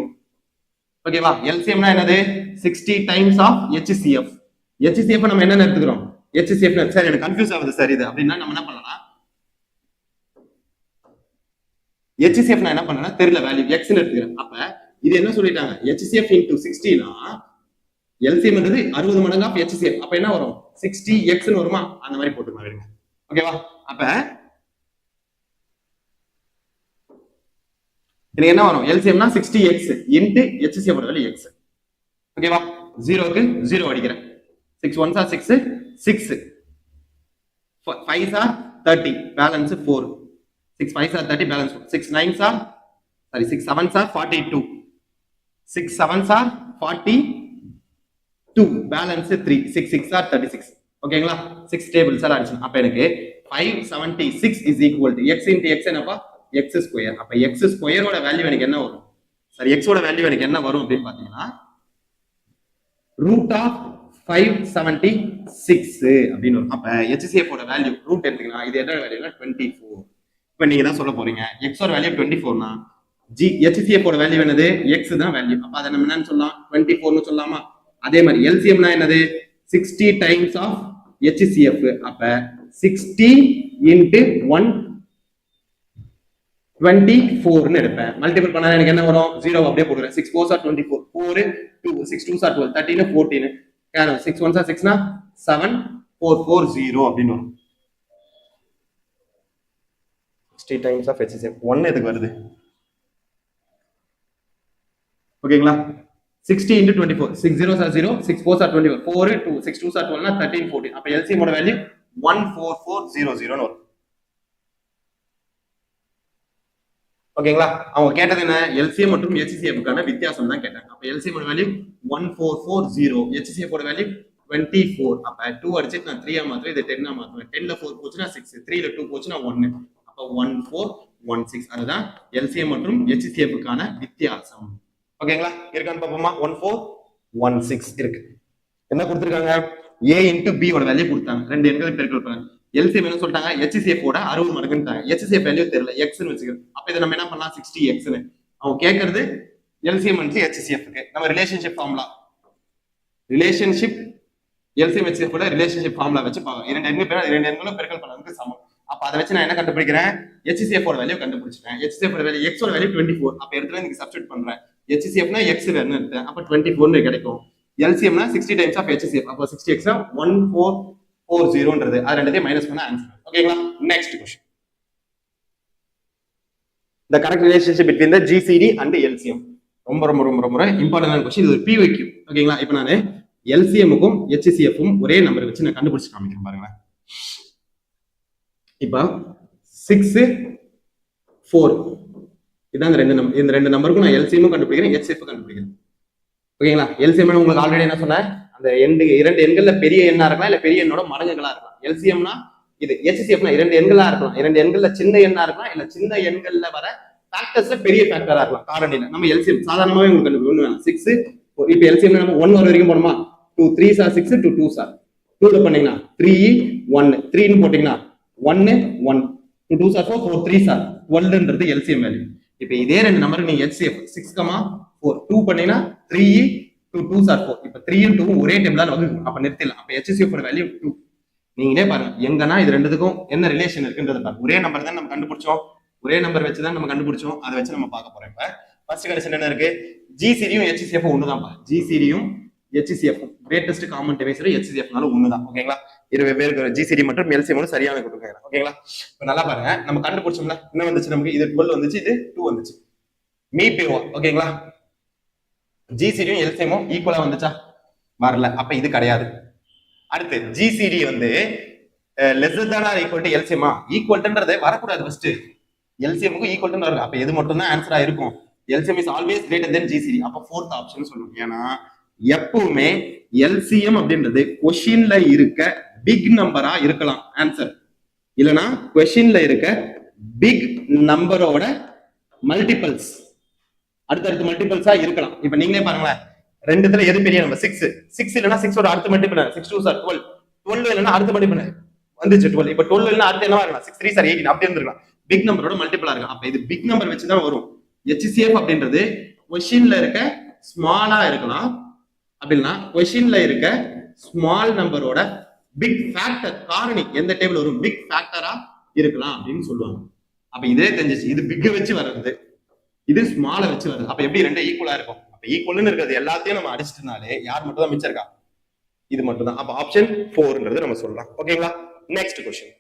ஓகேவா? எல்சிஎம்னா என்னது? 60 டைம்ஸ் ஆஃப் HCF. HCF நம்ம என்ன எடுத்துக்கிறோம்? HCF சார் எனக்கு கன்ஃபியூஸ் ஆகுது சார் இது அப்படின்னா நம்ம என்ன பண்ணலாம்? HCF நான் என்ன பண்ணேன்னா தெரியல வேல்யூ x ன்னு எடுத்துக்கிறேன். அப்ப இது என்ன சொல்லிட்டாங்க? HCF into 60 னா LCM என்றது 60 மடங்கு ஆஃப் HCF. அப்ப என்ன வரும்? 60x ன்னு வருமா? அந்த மாதிரி போட்டுக்கலாம் விடுங்க. ஓகேவா? அப்ப இது என்ன வரும்? LCM னா 60x into HCF ஓட வேல்யூ x. ஓகேவா? 0க்கு 0 அடிக்கிறேன். 6 1s are 6 6 5s are 30 balance 4. 6 5s are 30 balance 6 9s are 6 7s are 42. 6 7s are 42 balance 3. 6 6 are 36. ஓகேங்களா? 6 டேபிள்ஸ் எல்லாம் அடிச்சு. அப்ப எனக்கு 576 is equal to x into x என்னப்பா? x square. அப்ப x ஸ்கொயரோட வேல்யூ எனக்கு என்ன வரும்? சரி, x ஓட வேல்யூ எனக்கு என்ன வரும் அப்படின்னு பாத்தீங்கன்னா ரூட் ஆஃப் 576 அப்படின்னு வரும். அப்ப HCF ஓட வேல்யூ ரூட் எடுத்தீங்கன்னா இது என்ன வேல்யூனா 24. இப்ப நீங்க தான் சொல்ல போறீங்க x ஓட வேல்யூ 24னா HCF ஓட வேல்யூ என்னது? x தான் வேல்யூ. அப்ப அதை நம்ம என்னன்னு சொல்லலாம்? 24 னு சொல்லலாமா? அதே மாதிரி LCM னா என்னது? 60 டைம்ஸ் ஆஃப் HCF. அப்ப 60 into 124 னு எடுப்பேன். மல்டிபிள் பண்ணா எனக்கு என்ன வரும்? 0 அப்படியே போடுறேன். 6 4s are 24. 4 2 6 2s are 12 13 14. 6 1s are 6 னா 7 4 4 0 அப்படின்னு வரும். 60 times of HCF 1 எதுக்கு வருது? ஓகேங்களா? 60 into 24 6 0s are 0 6 4s are 24 4 2 6 2s are 12 னா 13 14. அப்ப LCM ஓட வேல்யூ 14400 னு வரும். ஓகேங்களா? அவங்க கேட்டது என்ன? LCM மற்றும் HCF க்கான வித்தியாசம் தான் கேட்டாங்க. அப்ப LCM ஓட வேல்யூ 1440, HCF ஓட வேல்யூ 24. அப்ப 2 அடிச்சு நான் 3 ஆ மாத்துறேன், இது 10 ஆ மாத்துறேன். 10 ல 4 போச்சுனா 6, 3 ல 2 போச்சுனா 1. அப்ப 1416. அதுதான் LCM மற்றும் HCF க்கான வித்தியாசம். ஓகேங்களா? இருக்கான்னு பாப்போமா? 1416 இருக்கு. என்ன கொடுத்திருக்காங்க? A into B ஓட வேல்யூ கொடுத்தாங்க. ரெண்டு எண்களின் பெருக்கல் பலன். LCM என்ன சொல்லிட்டாங்க? HCF ஓட 60 மடங்குன்றாங்க. HCF வேல்யூ தெரியல, x ன்னு வெச்சுக்கிறோம். அப்ப இத நம்ம என்ன பண்ணலாம்? 60x ன்னு. அவங்க கேக்குறது LCM and HCF க்கு. நம்ம ரிலேஷன்ஷிப் ஃபார்முலா LCM HCF ஓட ரிலேஷன்ஷிப் ஃபார்முலா வெச்சு பாக்கலாம். இரண்டு எண்களும் பெருக்கல் பலனுக்கு சமம். அப்ப அதை வச்சு நான் என்ன கண்டுபிடிக்கிறேன்? HCF ஓட வேல்யூ கண்டுபிடிச்சிட்டேன். HCF ஓட வேல்யூ x ஓட வேல்யூ 24. அப்ப இடத்துல நீங்க சப்ஸ்டிட்யூட் பண்றேன். HCF னா x ன்னு எடுத்தேன். அப்ப 24 ன்னு கிடைக்கும். LCM னா 60 டைம்ஸ் ஆஃப் HCF. அப்ப 60x னா 1444 40ன்றது அது ரெண்டுத்தையும் மைனஸ் பண்ண ஆன்சர். ஓகேங்களா? Next question. The correct relationship between the GCD and LCM. ரொம்ப ரொம்ப ரொம்ப ரொம்ப இம்பார்ட்டன்டான क्वेश्चन. இது ஒரு PYQ. ஓகேங்களா? இப்போ நான் LCM-க்கும் HCF-ம் ஒரே நம்பர் வச்சு நான் கண்டுபிடிச்சு காமிக்கிறேன் பாருங்க. இப்போ 6 4 இதான் இந்த ரெண்டு நம்பருக்கும் நான் LCM கண்டுபிடிக்கிறேன், HCF கண்டுபிடிக்கிறேன். ஓகேங்களா? LCM உங்களுக்கு ஆல்ரெடி என்ன சொன்னேன், அந்த இரண்டு எண்கள்ல பெரிய எண்ணா இருக்கலாம் இல்ல பெரிய எண்ணோட மடங்குகளா இருக்கலாம். LCMனா இது, HCFனா இரண்டு எண்களா இருக்கலாம், இரண்டு எண்கள்ல சின்ன எண்ணா இருக்கலாம் இல்ல சின்ன எண்கள்ல வர ஃபேக்டர்ஸ்ல பெரிய ஃபேக்டரா இருக்கலாம். காரணியில நம்ம LCM சாதாரணமாவே உங்களுக்கு கண்டுபிடிக்கணும். 6 இப்ப LCM நம்ம 1 வர வரைக்கும் போனோமா, 2 3s are 6, 2 2s are 2ல பண்ணீங்கன்னா 3 1 3 ன்னு போட்டீங்கன்னா 1 1 2 2s are 4 4 3s are 12ன்றது LCM value. இப்ப இதே ரெண்டு நம்பருக்கு நீங்க HCF 6, 4 2 பண்ணீங்கன்னா 3 2 2s are 4. இப்ப 3 ம் 2 ஒரே டேபிள்ல வகுக்கும், அப்ப நிறுத்திடலாம். அப்ப HCF ஓட வேல்யூ 2. நீங்களே பாருங்க எங்கன்னா இது ரெண்டுத்துக்கும் என்ன ரிலேஷன் இருக்குன்றது பாருங்க. ஒரே நம்பர் தான் நம்ம கண்டுபிடிச்சோம், ஒரே நம்பர் வச்சு தான் நம்ம கண்டுபிடிச்சோம், அதை வச்சு நம்ம பார்க்க போறோம். இப்ப ஃபர்ஸ்ட் கண்டிஷன் என்ன இருக்கு, GCD-யும் HCF ஒண்ணுதான்ப்பா. GCD-யும் HCF கிரேட்டஸ்ட் காமன் டிவைசர் HCF-னால ஒண்ணுதான். ஓகேங்களா? இரு வெவ்வேறு GCD மற்றும் LCM சரியான கொடுக்குறாங்க. ஓகேங்களா? இப்ப நல்லா பாருங்க, நம்ம கண்டுபிடிச்சோம்ல என்ன வந்துச்சு, நமக்கு இது 12 வந்துச்சு, இது 2 வந்துச்சு. மீபேவா? ஓகேங்களா? GCD-யும் LCM-ம் ஈக்குவலா வந்துச்சா? வரல, அப்ப இது கிடையாது. அடுத்து GCD வந்து லெஸ்ஸர் தானா ஈக்குவல் டு LCM-ஆ? ஈக்குவல்ன்றதே வரக்கூடாது. ஃபர்ஸ்ட் LCM-க்கு ஈக்குவல்னு வரும், அப்ப எது மட்டும் தான் ஆன்சரா இருக்கும், LCM is always greater than GCD. அப்ப ஃபோர்த் ஆப்ஷன் சொல்லுவோம். ஏன்னா எப்பவுமே LCM அப்படின்றது क्वेश्चनல இருக்க பிக் நம்பரா இருக்கலாம் ஆன்சர், இல்லனா क्वेश्चनல இருக்க பிக் நம்பரோட மல்டிபிள்ஸ் அடுத்தடுத்து மல்டிபிள்ஸா இருக்கலாம். இப்ப நீங்களே பாருங்களேன், ரெண்டுத்துல எது பெரிய நம்பர்? 6 6 இல்லனா 6 ஓட அடுத்த மல்டிபிள் 6 2s are 12 12 இல்லனா அடுத்த மல்டிபிள் வந்துச்சு 12. இப்ப 12 இல்லனா அடுத்து என்னவா இருக்கலாம், 6 3s are 18 அப்படி இருந்திருக்கலாம். பிக் நம்பரோட மல்டிபிளா இருக்கு, அப்ப இது பிக் நம்பர் வச்சு தான் வரும். HCF அப்படின்றது क्वेश्चनல இருக்க ஸ்மாலா இருக்கலாம், அப்படின்னா क्वेश्चनல இருக்க ஸ்மால் நம்பரோட பிக் ஃபேக்டர் காரணி எந்த டேபிள் வரும், பிக் ஃபேக்டரா இருக்கலாம் அப்படின்னு சொல்லுவாங்க. அப்ப இதே தெரிஞ்சிச்சு, இது பிக் வச்சு வர்றது, இது ஸ்மால வச்சு வருது. அப்ப எப்படி ரெண்டு ஈக்குவலா இருக்கும்? அப்ப ஈக்குவல்னு இருக்கிறது எல்லாத்தையும் நம்ம அடிச்சிட்டனாலே யார் மட்டும் தான் மிச்சம் இருக்கா, இது மட்டும் தான். அப்ப ஆப்ஷன் 4ன்றது நம்ம சொல்லலாம். ஓகேங்களா? Next question.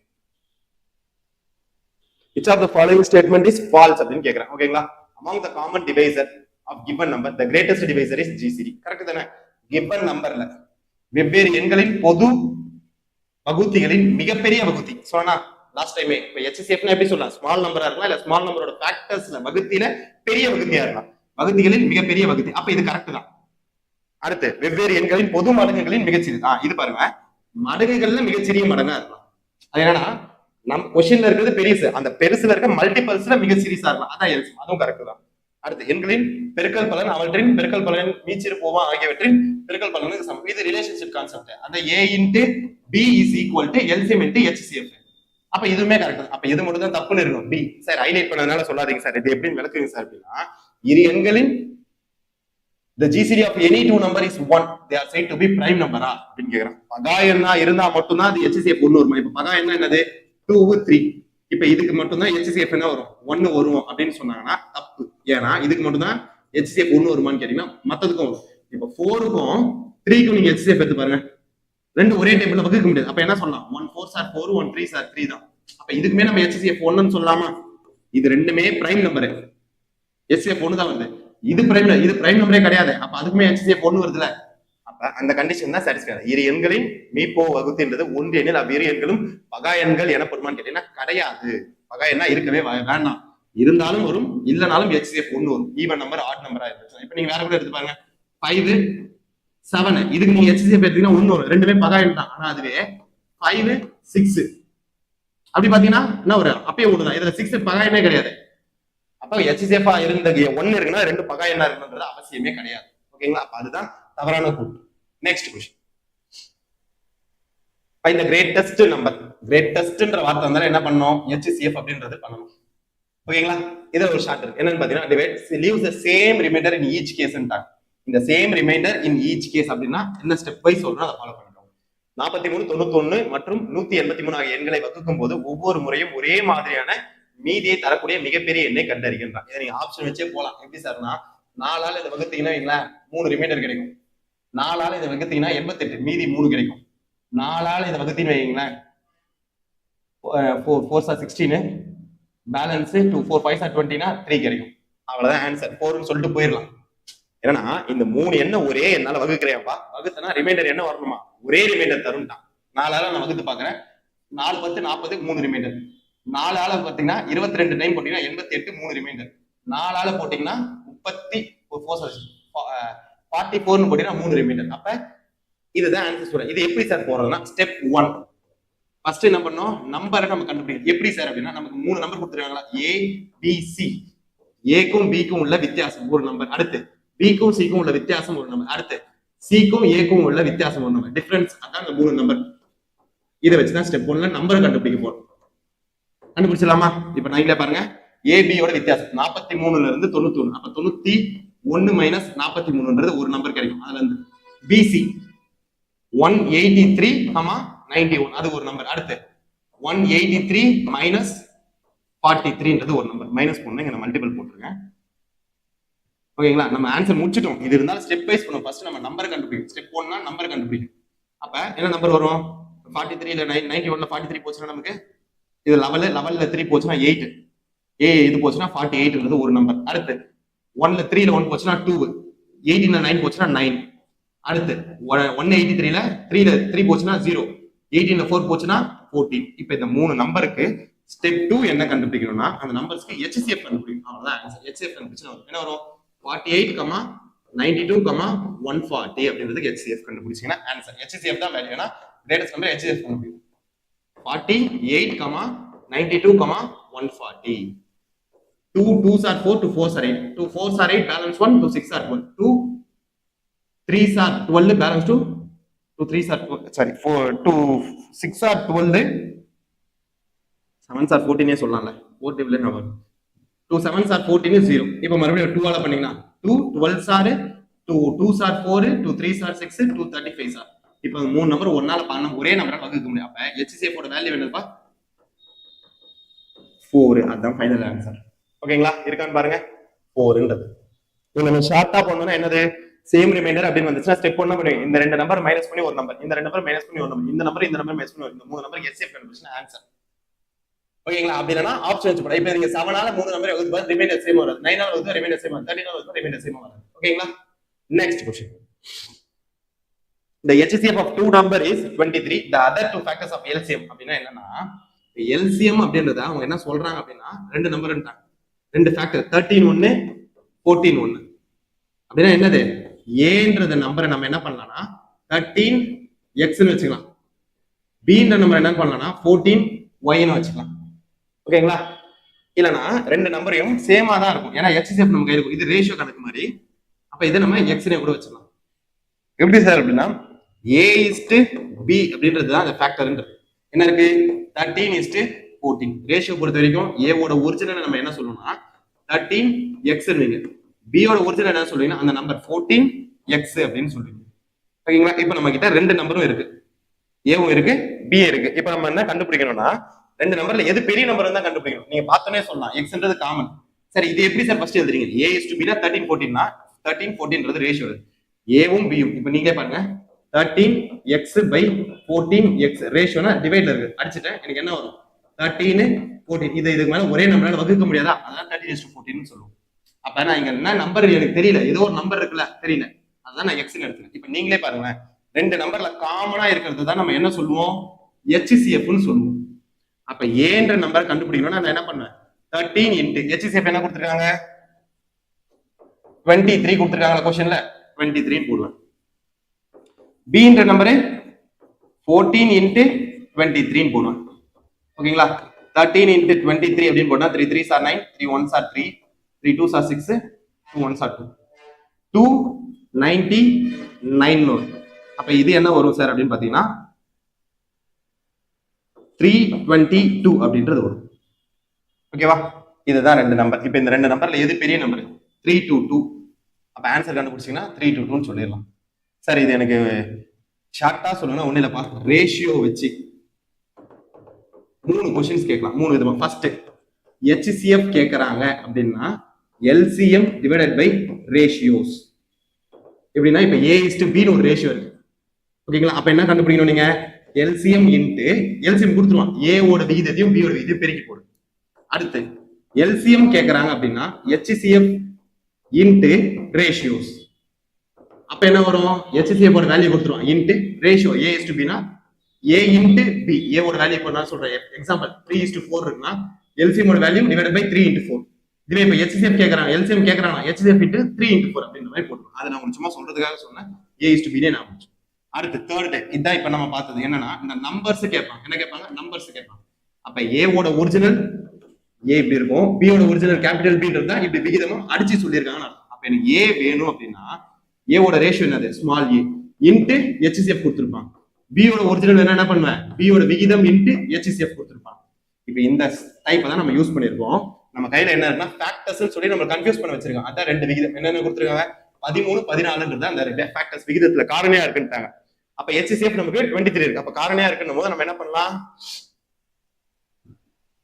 Which of the following statement is false அப்படின்னு கேக்குறேன். ஓகேங்களா? Among the common divisor of given number the greatest divisor is GCD. Correct தானே? given நம்பர்ல வெவ்வேறு எண்களின் பொது வகுத்திகளின் மிகப்பெரிய வகுத்தி சொன்னா லாஸ்ட் டைமே. இப்ப HCF-னா எப்படி சொல்லலாம், ஸ்மால் நம்பரா இருக்கலாம் இல்ல ஸ்மால் நம்பரோட ஃபேக்டர்ஸ்ல வகுத்தியில பெரிய வகுத்தியா இருக்கலாம், வகுத்திகளின் மிகப்பெரிய வகுத்தி. அப்ப இது கரெக்ட் தான். அடுத்து வெவ்வேறு எண்களின் பொது மடங்குகளின் மிகச்சிறிய, இது பாருங்க, மடங்குகள்ல மிகச்சிறிய மடங்கா இருக்கலாம். அது என்னன்னா நம்ம கொஸ்டின்ல இருக்கிறது பெருசு, அந்த பெருசுல இருக்க மல்டிபிள்ஸ்ல மிக சீரியஸா இருக்கலாம், அதான் LCM. அதுவும் கரெக்ட் தான். அடுத்து எண்களின் பெருக்கல் பலன் அவற்றின் பெருக்கல் பலன் மீச்சிறு போவா ஆகியவற்றின் பெருக்கல் பலனுக்கு சமம். இது ரிலேஷன்ஷிப் கான்செப்ட். அந்த A into B is equal to LCM into HCF. அப்ப இதுவுமே கரெக்ட். அப்ப இது மட்டும் தான் தப்புன்னு இருக்கும். B சார் ஹைலைட் பண்ணதுனால சொல்லாதீங்க சார், இது எப்படின்னு விளக்குங்க சார் அப்படின்னா, இரு எண்களின் the GCD of any two number is 1, they are said to be prime number அப்படின்னு கேக்குறான். பகா எண்ணா இருந்தா மட்டும்தான் அது HCF ஒண்ணு வருமா? இப்ப பகா எண்ணா என்னது, 2 3. இப்ப இதுக்கு மட்டும்தான் HCF என்ன வரும், 1 வரும் அப்படின்னு சொன்னாங்கன்னா தப்பு. ஏன்னா இதுக்கு மட்டும்தான் HCF 1 வருமான்னு கேட்டீங்கன்னா மத்ததுக்கும் வரும். இப்ப 4க்கும் 3க்கும் நீங்க HCF எடுத்து பாருங்க, ரெண்டு ஒரே டேபிள்ல வகுக்க முடியாது. அப்ப என்ன சொல்லலாம், 1 4s are 4 1 3s are 3 தான். அப்ப இதுக்குமே நம்ம HCF 1ன்னு சொல்லலாமா? இது ரெண்டுமே பிரைம் நம்பர், HCF 1 தான் வருது. இது பிரைம் நம்பரே கிடையாது, அப்ப அதுக்குமே HCF 1 வருதுல. அப்ப அந்த கண்டிஷன் தான் சாட்டிஸ்ஃபை. இரு எண்களின் மீப்போ வகுத்துன்றது ஒன்று எண்ணில் அவ்விரு எண்களும் பகா எண்கள் எனப்படுமான்னு கேட்டீங்கன்னா கிடையாது. பகா எண்ணா இருக்கவே வேண்டாம், இருந்தாலும் வரும், இல்லனாலும் HCF 1 வரும். ஈவன் நம்பர் ஆட் நம்பரா இருந்துச்சு. இப்ப நீங்க வேற கூட எடுத்து பாருங்க, 5 7 இதுக்கு நீங்க HCF எடுத்தீங்கன்னா 1 வரும், ரெண்டுமே பகா எண் தான். ஆனா அதுவே 5 6 அப்படி பாத்தீங்கன்னா என்ன வரும், அப்பயே 1 தான். இதுல 6 பகா எண்ணே கிடையாது. அப்ப HCF இருந்த 1 இருக்குன்னா ரெண்டு பகா எண்ணா இருக்குன்றது அவசியமே கிடையாது. ஓகேங்களா? அப்ப அதுதான் தவறான கூற்று. Next question. இந்த கிரேட்டஸ்ட் நம்பர், கிரேட்டஸ்ட்ன்ற வார்த்தை வந்தால என்ன பண்ணணும், HCF அப்படின்றது பண்ணணும். ஓகேங்களா? இது ஒரு ஷார்ட் இருக்கு, என்னன்னு பாத்தீங்கன்னா divide leaves the same remainder in each case ன்றாங்க. இந்த same remainder in each case அப்படின்னா என்ன ஸ்டெப் வைஸ் சொல்றோம், அதை ஃபாலோ பண்ணிக்கோங்க. 43 91 மற்றும் 183 ஆகிய எண்களை வகுக்கும் போது ஒவ்வொரு முறையும் ஒரே மாதிரியான மீதியை தரக்கூடிய மிகப்பெரிய எண்ணை கண்டறிகின்றான். இதை நீங்க ஆப்ஷன் வச்சே போலாம். எப்படி சார்னா, 4ஆல இதை வகுத்தீங்கன்னா 3 ரிமைண்டர் கிடைக்கும், 4ஆல இதை வகுத்தீங்கன்னா 88 மீதி 3 கிடைக்கும், 4ஆல இதை வகுத்தின்னு வைங்களேன், 4 ஆர் 16, பேலன்ஸ் 2 4 5 ஆர் 20னா 3 கிடைக்கும். அவ்வளவுதான் ஆன்சர். 4ன்னு சொல்லிட்டு போயிடலாம். ஏன்னா இந்த 3 என்ன ஒரே என்னால வகுக்கிறேன்ப்பா, வகுத்தனா ரிமைண்டர் என்ன வரணுமா, ஒரே ரிமைண்டர் தரும்ட்டான். 4ஆல நான் வகுத்து பாக்குறேன், 4 10 40, 3 ரிமைண்டர். 4ஆல பாத்தீங்கன்னா 22 டைம் போட்டீங்கன்னா 88, 3 ரிமைண்டர். 4ஆல போட்டீங்கன்னா 44ன்னு போட்டீங்கன்னா 3 ரிமைண்டர். அப்ப இதுதான் ஆன்சர் சொல்றேன். இது எப்படி சார் போறதுன்னா, ஸ்டெப் 1 ஃபர்ஸ்ட் என்ன பண்ணோம், நம்பரை நம்ம கண்டுபிடிக்கணும். எப்படி சார் அப்படின்னா, நமக்கு 3 நம்பர் கொடுத்துருக்காங்களா, ஏ பி சி. ஏக்கும் பிக்கும் உள்ள வித்தியாசம் ஒரு நம்பர், அடுத்து பிக்கும் சிக்கும் உள்ள வித்தியாசம் ஒரு நம்பர், அடுத்து சிக்கும் ஏக்கும் உள்ள வித்தியாசம் ஒரு நம்பர், டிஃபரன்ஸ். அதான் இந்த 3 நம்பர். இதை வச்சுதான் ஸ்டெப் 1ல நம்பரை கண்டுபிடிக்க போறோம். கண்டுபிடிச்சலாமா? இப்ப 9ல பாருங்க, ஏபியோட வித்தியாசம் 43ல இருந்து 91. அப்ப 91 மைனஸ் 43ன்றது ஒரு நம்பர் கிடைக்கும். அதுல இருந்து பிசி 183, 91 அது ஒரு நம்பர். அடுத்து 183 மைனஸ் 43ன்றது ஒரு நம்பர். மைனஸ் பண்ண இங்க நான் மல்டிபிள் போட்டுருக்கேன். ஓகேங்களா? நம்ம ஆன்சர் முடிச்சிட்டோம். இது இருந்தாலும் ஸ்டெப் வைஸ் பண்ணுவோம். ஃபர்ஸ்ட் நம்ம நம்பர் கண்டுபிடிக்கும். ஸ்டெப் 1னா நம்பர் கண்டுபிடிக்கும். அப்ப என்ன நம்பர் வரும், 43ல 91ல 43 போச்சுன்னா நமக்கு இது 11ல 3 போச்சுன்னா 8, இது போச்சுன்னா 48ன்றது ஒரு நம்பர். அடுத்து 1ல 3ல 1 போச்சுன்னா 2, 18ல 9 போச்சுன்னா 9. அடுத்து 183ல 3ல 3 போச்சுன்னா 0, 18ல 4 போச்சுன்னா 14. இப்ப இந்த 3 நம்பருக்கு ஸ்டெப் 2 என்ன கண்டுபிடிக்கணும்னா, அந்த நம்பர்ஸ்க்கு HCF கண்டுபிடிக்கணும். அவ்வளவுதான் ஆன்சர். HCF கண்டுபிடிச்சா என்ன வரும், 48, 92, 140 அப்படின்றதுக்கு HCF கண்டுபிடிச்சீங்கன்னா ஆன்சர். HCF தான் வேல்யூ. ஏன்னா கிரேட்டஸ்ட் நம்பர் HCF கண்டுபிடிக்கும். 48, 92, 140. 2 2s are 4, 2 4s are 8. 2 4s are 8, balance 1, 2 6 are 12. 2 3s are 12, balance 2. 2 3s are 2 6 are 12. 7s are 14 சொல்லலாம்ல, 4 டேபிள்ல நம்ம 2 7s are 14 0. இப்போ மறுபடியும் 2 ஆல பண்ணீங்கன்னா 2 12s are 2 2s are 4, 2 3s are 6, 2 35s are. இப்போ 3 நம்பர் ஒன்னால பண்ண ஒரே நம்பரால வகுக்க முடியும். அப்ப HCF ஓட வேல்யூ என்னப்பா, 4. அதான் ஃபைனல் ஆன்சர். ஓகேங்களா? இருக்கான்னு பாருங்க, 4ன்றது. நம்ம ஷார்ட்டா பண்ணனும்னா என்னது, சேம் ரிமைண்டர் அப்படின்னு வந்துச்சுன்னா ஸ்டெப் 1 பண்ணுவீங்க. இந்த 2 நம்பர் மைனஸ் பண்ணி ஒரு நம்பர், இந்த 2 நம்பர் மைனஸ் பண்ணி ஒரு நம்பர், இந்த நம்பர் மைனஸ் பண்ணி இந்த 3 நம்பர் HCF கண்டுபிடிச்சா ஆன்சர். ஓகேங்களா? அப்படி இல்லனா ஆப்ஷன் வச்சு போடா. இப்போ நீங்க 7ஆல 3 நம்பர் வகுத்து ரிமைண்டர் சேம் வராது, 9ஆல வகுத்து ரிமைண்டர் சேம் வராது, 13ஆல வகுத்து ரிமைண்டர் சேம் வராது. ஓகேங்களா? Next question. The HCF of two number is 23. The other two factors of LCM அப்படினா என்னன்னா, LCM அப்படின்றத அவங்க என்ன சொல்றாங்க அப்படின்னா, ரெண்டு நம்பர்ன்றாங்க, ரெண்டு ஃபேக்டர் 13 1 14 1. அப்படினா என்னது, ஏன்ற நம்பரை நம்ம என்ன பண்ணலாம்னா 13x ன்னு வச்சுக்கலாம், bன்ற நம்பர் என்ன பண்ணலாம்னா 14y ன்னு வச்சுக்கலாம். ஓகேங்களா? இல்லனா ரெண்டு நம்பரையும் சேமா தான் இருக்கும், ஏன்னா HCF நம்ம கையில இருக்கும், இது ரேஷியோ கணக்கு மாதிரி. அப்ப இதை நம்ம x னே கூட வச்சுக்கலாம். எப்படி சார் அப்படின்னா, a:b அப்படின்றது தான் அந்த ஃபேக்டர்ன்றது. என்ன இருக்கு, 13:14. ரேஷியோ பொறுத்த வரைக்கும் a ஓட ஒரிஜினல் நம்ம என்ன சொல்லணும்னா 13x ன்னு, b ஓட ஒரிஜினல் என்ன சொல்றீங்கன்னா அந்த நம்பர் 14x அப்படின்னு சொல்றீங்க. ஓகேங்களா? இப்போ நம்ம கிட்ட ரெண்டு நம்பரும் இருக்கு, ஏவும் இருக்கு b இருக்கு. இப்போ நம்ம என்ன கண்டுபிடிக்கணும்னா, ரெண்டு நம்பர்ல எது பெரிய நம்பர் தான் கண்டுபிடிக்கணும். நீங்க பார்த்தோன்னே சொல்லலாம் xன்றது காமன். சரி, இது எப்படி சார் ஃபர்ஸ்ட் எழுதுறீங்க, a:b னா 13 14னா 13 14ன்றது ரேஷியோ, ஏவும் பியும். இப்போ நீங்களே பாருங்க, 13x/14x ரேஷியோனா டிவைட்ல இருக்கு, அடிச்சிட்டேன், எனக்கு என்ன வரும் 13 14. இதுக்கு மேல ஒரே நம்பரால வகுக்க முடியாதா, அதான் 13:14 சொல்லுவோம். அப்ப நான் இங்க என்ன நம்பர் எனக்கு தெரியல, ஏதோ ஒரு நம்பர் இருக்குல்ல தெரியல, அதான் நான் எக்ஸ் எடுத்துக்கேன். இப்ப நீங்களே பாருங்க, ரெண்டு நம்பர்ல காமனா இருக்கிறது தான் நம்ம என்ன சொல்லுவோம், HCF ன்னு சொல்லுவோம். அப்ப ஏன்ற நம்பர் கண்டுபிடிக்கணும்னா நான் என்ன பண்ணுவேன், 13 இன்டு HCF என்ன கொடுத்துருக்காங்க 23 கொடுத்துருக்காங்களா கொஸ்டின்ல, 23 போடுவேன். bன்ற நம்பரு 14 இன்டு 23 போடுவேன். ஓகேங்களா? 13 இன்டு 23 அப்படின்னு போட்டா 3 3s are 9, 3 1s are 3, 3 2s are 6, 2 1s are 2, 299. அப்ப இது என்ன வரும் சார் அப்படின்னு பாத்தீங்கன்னா 322 அப்படின்றது வரும். ஓகேவா? இதுதான் ரெண்டு நம்பர். இப்ப இந்த ரெண்டு நம்பர்ல எது பெரிய நம்பர், 322. அப்ப ஆன்சர் கண்டுபிடிச்சீங்கன்னா 322 சொல்லிடலாம். சார் இது எனக்கு ஷார்ட்டா சொல்லுங்க, ஒண்ணு இல்லப்பா, ரேஷியோ வச்சு 3 क्वेश्चंस கேட்கலாம், 3 விதமா. ஃபர்ஸ்ட் HCF கேக்குறாங்க அப்படின்னா LCM டிவைடட் பை ரேஷியோஸ். எப்படின்னா இப்ப A:B ன்னு ஒரு ரேஷியோ இருக்கு. ஓகேங்களா? அப்ப என்ன கண்டுபிடிக்கணும், நீங்க எல்சிஎம் இன்ட்டு எல்சிஎம் கொடுத்துருவான், ஏ ஓட விகிதத்தையும் பி ஓட விகிதத்தையும் பெருக்கி போடு. அடுத்து எல்சிஎம் கேக்குறாங்க அப்படின்னா HCF இன்ட்டு ரேஷியோஸ். அப்ப என்ன வரும், HCF ஓட வேல்யூ கொடுத்துருவான் into ratio A is to B னா A இன்ட்டு B, A ஓட வேல்யூ இப்போ நான் சொல்றேன் எக்ஸாம்பிள் 3:4 இருக்குன்னா LCM ஓட வேல்யூ டிவைடட் பை 3:4. இதுவே இப்போ HCF கேக்குறாங்க, LCM கேக்குறாங்க, HCF இன்ட்டு 3:4 அப்படின்ற மாதிரி போட்டுருவோம். அதை நான் சும்மா சொல்றதுக்காக சொன்னேன், A is to B நான் முடிச்சு. அடுத்து தேர்ட், இதான் இப்ப நம்ம பார்த்தது என்னன்னா இந்த நம்பர்ஸ் கேட்பாங்க. என்ன கேட்பாங்க, நம்பர்ஸ் கேட்பாங்க. அப்ப A ஓட ஒரிஜினல் A இப்படி இருக்கும், B ஓட ஒரிஜினல் கேபிட்டல் B இருந்தா இப்படி விகிதமும் அடிச்சு சொல்லியிருக்காங்கன்னு அர்த்தம். அப்ப எனக்கு A வேணும் அப்படின்னா A ஓட ரேஷியோ என்னது, ஸ்மால் a இன்ட்டு HCF கொடுத்துருப்பாங்க. B ஓட ஒரிஜினல் என்ன பண்ணுவேன், B ஓட விகிதம் இன்ட்டு HCF கொடுத்துருப்பாங்க. இப்போ இந்த டைப் தான் நம்ம யூஸ் பண்ணிருக்கோம். நம்ம கையில என்ன இருக்குன்னா ஃபேக்டர்ஸ் சொல்லி நம்ம கன்ஃபியூஸ் பண்ண வச்சிருக்கோம். அதான் ரெண்டு விகிதம் என்னென்ன கொடுத்துருக்காங்க, 13, 14 அந்த ரெண்டு ஃபேக்டர்ஸ் விகிதத்துல காரணியா இருக்குன்ட்டாங்க. அப்ப HCF நமக்கு 23 இருக்கு. அப்ப காரணியா இருக்குன்னும் போது நம்ம என்ன பண்ணலாம்,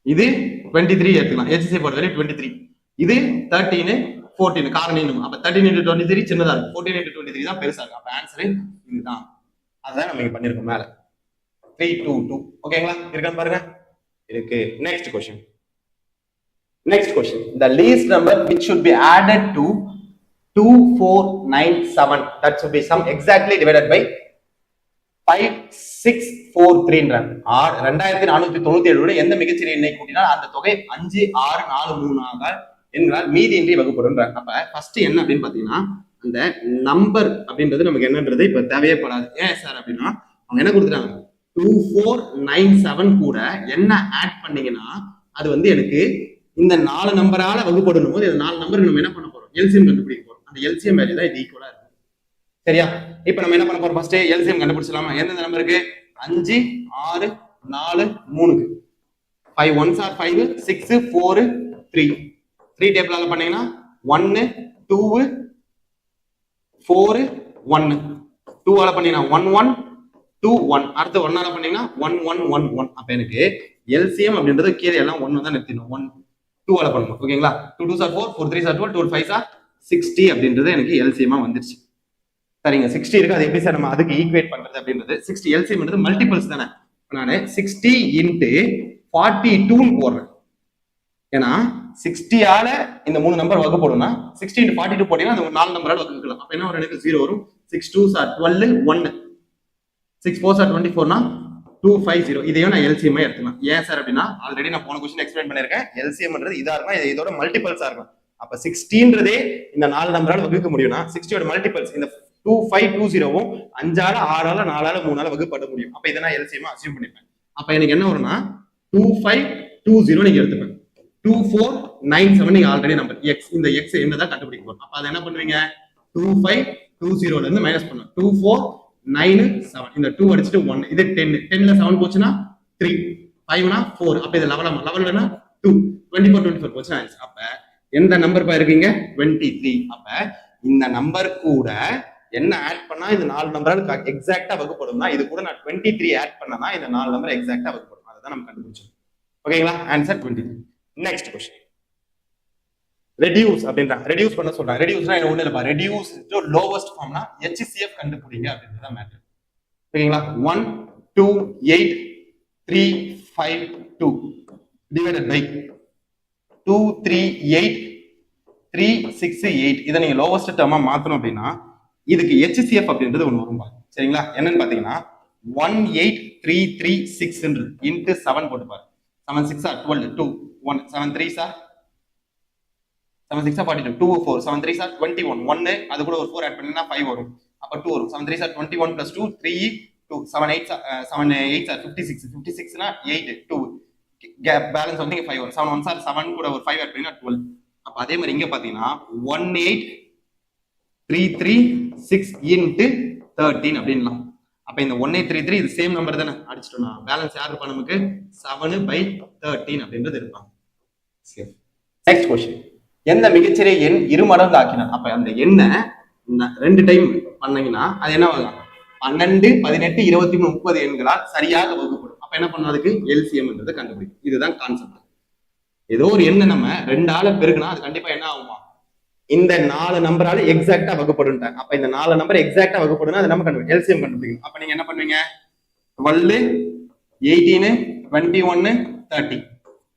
இது 23 எடுத்துக்கலாம். HCF ஓட வேல்யூ 23, இது 13, 14 காரணியும். அப்ப 13 into 23 சின்னதா இருக்கும், 14 into 23 தான் பெருசா இருக்கும். அப்ப ஆன்சர் இதுதான். அதான் நம்ம இங்க பண்ணிருக்கோம் மேல 3, 2, 2. ஓகேங்களா, இருக்கான்னு பாருங்க, இருக்கு. Next question. The least number which should be added to 2497, that should be sum exactly divided by 5643 or 2497 எந்த மிகச்சிறிய எண்ணை கூட்டினால் அந்த தொகை 5643 ஆக என்கிறால் மீதியின்றி வகுப்படும். அப்ப ஃபர்ஸ்ட் என்ன அப்படின்னு பாத்தீங்கன்னா, அந்த நம்பர் அப்படின்றது நமக்கு என்னன்றது இப்ப தேவையப்படாது. ஏன் சார் அப்படின்னா அவங்க என்ன கொடுத்துட்டாங்க, 2497 கூட என்ன ஆட் பண்ணீங்கன்னா அது வந்து எனக்கு இந்த 4 நம்பரால வகுப்படணும் போது இந்த 4 நம்பருக்கு நம்ம என்ன பண்ண போறோம், எல்சிஎம் கண்டுபிடிக்க போறோம். அந்த எல்சிஎம் வேல்யூ தான் இது ஈக்குவலா இருக்கு. சரியா, இப்ப நம்ம என்ன பண்ண போறோம், ஃபர்ஸ்ட் எல்சிஎம் கண்டுபிடிச்சலாமா. எந்தெந்த நம்பருக்கு, 5, 6, 4, 3க்கு 5 1s are 5, 6, 4, 3 டேபிளால பண்ணீங்கன்னா 1, 2, 4, 1 2 ஆல பண்ணீங்கன்னா 1 1 2 1 அடுத்து 1 ஆல பண்ணீங்கன்னா 1 1 1 1. அப்ப எனக்கு எல்சிஎம் அப்படின்றது கீழே எல்லாம் 1 தான் நிறுத்தணும். 1 2 ஆல பண்ணணும். ஓகேங்களா, 2 2s are 4, 4 3s are 12, 2 5s are 60 அப்படின்றது எனக்கு எல்சிஎம் வந்துருச்சு. சரிங்க, 60 இருக்கு. அது எப்படி சார் நம்ம அதுக்கு ஈக்குவேட் பண்றது அப்படின்றது, 60 எல்சிஎம் மல்டிபிள்ஸ் தானே. நான் 60 இன்ட்டு 42 போடுறேன். ஏன்னா 60 ஆல இந்த 3 நம்பர் வகுப்போடும்னா 60 into 42 போட்டீங்கன்னா அந்த 4 நம்பரால வகுக்கலாம். அப்ப என்ன வரும், எனக்கு 0 வரும். 6 2s are 12, 1 6 4s are 24 னா 250. இதையும் நான் எல்சிஎம் எடுத்துக்கலாம். ஏன் சார் அப்படின்னா ஆல்ரெடி நான் போன क्वेश्चन எக்ஸ்பிளைன் பண்ணிருக்கேன். எல்சிஎம்ன்றது இதா இருக்கும், இதோட மல்டிபிள்ஸா இருக்கும். அப்ப 60ன்றதே இந்த 4 நம்பரால வகுக்க முடியும்னா 60 ஓட மல்டிபிள்ஸ் இந்த 2520வும் 5 ஆல 6 ஆல 4 ஆல 3 ஆல வகுப்பட முடியும். அப்ப இதை நான் எல்சிஎம் அஸ்யூம் பண்ணிப்பேன். அப்ப எனக்கு என்ன வரும்னா 2520 நீங்க எடுத்துப்பேன். 2497 நீங்க ஆல்ரெடி நம்பர் x, இந்த x என்னதான் கண்டுபிடிக்க போறோம். அப்ப அதை என்ன பண்ணுவீங்க, 2520ல இருந்து மைனஸ் பண்ணும். 2497 இந்த 2 அடிச்சிட்டு 1, இது 10, 10ல 7 போச்சுன்னா 3, 5னா 4, அப்ப இது 11, 11னா 2, 24 போச்சுன்னா ஆன்சர். அப்ப எந்த நம்பர் பா இருக்கீங்க, 23. அப்ப இந்த நம்பர் கூட என்ன ஆட் பண்ணா இந்த 4 நம்பரால எக்ஸாக்ட்டா வகுப்படும்னா இது கூட நான் 23 ஆட் பண்ணனா இந்த 4 நம்பர் எக்ஸாக்ட்டா வகுப்படும். அதுதான் நம்ம கண்டுபிடிச்சோம். ஓகேங்களா, ஆன்சர் 23. நெக்ஸ்ட் क्वेश्चन, ரெடியூஸ் அப்படின்றாங்க. ரெடியூஸ் பண்ண சொல்றாங்க. ரெடியூஸ்னா என்ன, ஒண்ணு இல்லப்பா, ரெடியூஸ் டு லோவஸ்ட் ஃபார்ம்னா HCF கண்டுபிடிங்க அப்படின்றது தான் மேட்டர். ஓகேங்களா, 1 2 8 3 5 2 டிவைடட் பை 2 3 8 3 6 8. இதை நீங்க லோவஸ்ட் டேர்மா மாத்தணும் அப்படின்னா இதுக்கு HCF அப்படின்றது ஒண்ணு வரும். சரிங்களா, என்னன்னு பாத்தீங்கன்னா 18336 இன்ட்டு 7 போட்டு பாரு. 7 6 are 12, 2 1 7 3s are 7 6 are 42, 2 4 7 3s are 21, 1 அது கூட ஒரு 4 ஆட் பண்ணீங்கன்னா 5 வரும். அப்ப 2 வரும். 7 3s are 21 plus 2 3 2 7 8s are 56, 56 னா 8 2 கேப் பேலன்ஸ் வந்து 5 வரும். 7 1s are 7 கூட ஒரு 5 ஆட் பண்ணீங்கன்னா 12. அப்ப அதே மாதிரி இங்க பாத்தீங்கன்னா 18336 இன்ட்டு 13 அப்படின்லாம். அப்ப இந்த 1833 இது சேம் நம்பர் தானே, அடிச்சிட்டோம்னா பேலன்ஸ் யார் இருப்பா நமக்கு 7/13 அப்படின்றது இருப்பாங்க. நெக்ஸ்ட் क्वेश्चन, எந்த மிகச்சிறிய எண் இருமடங்கு ஆக்கினார். அப்ப அந்த எண்ணை 2 டைம் பண்ணீங்கன்னா அது என்ன ஆகும், 12 18 23 30 எண்களால் சரியாக வகுப்படும். அப்ப என்ன பண்ணும், அதுக்கு எல்சிஎம்ன்றதை கண்டுபிடிக்கும். இதுதான் கான்செப்ட். ஏதோ ஒரு எண்ணை நம்ம 2 ஆல பெருக்குனா அது கண்டிப்பா என்ன ஆகுமா, இந்த 4 நம்பரால எக்ஸாக்ட்டா வகுப்படும்ட்டாங்க. அப்ப இந்த 4 நம்பர் எக்ஸாக்ட்டா வகுப்படும்னா அது நம்ம கண்டுபிடிக்கும், எல்சிஎம் கண்டுபிடிக்கணும். அப்ப நீங்க என்ன பண்ணுவீங்க, 12, 18, 21, 30.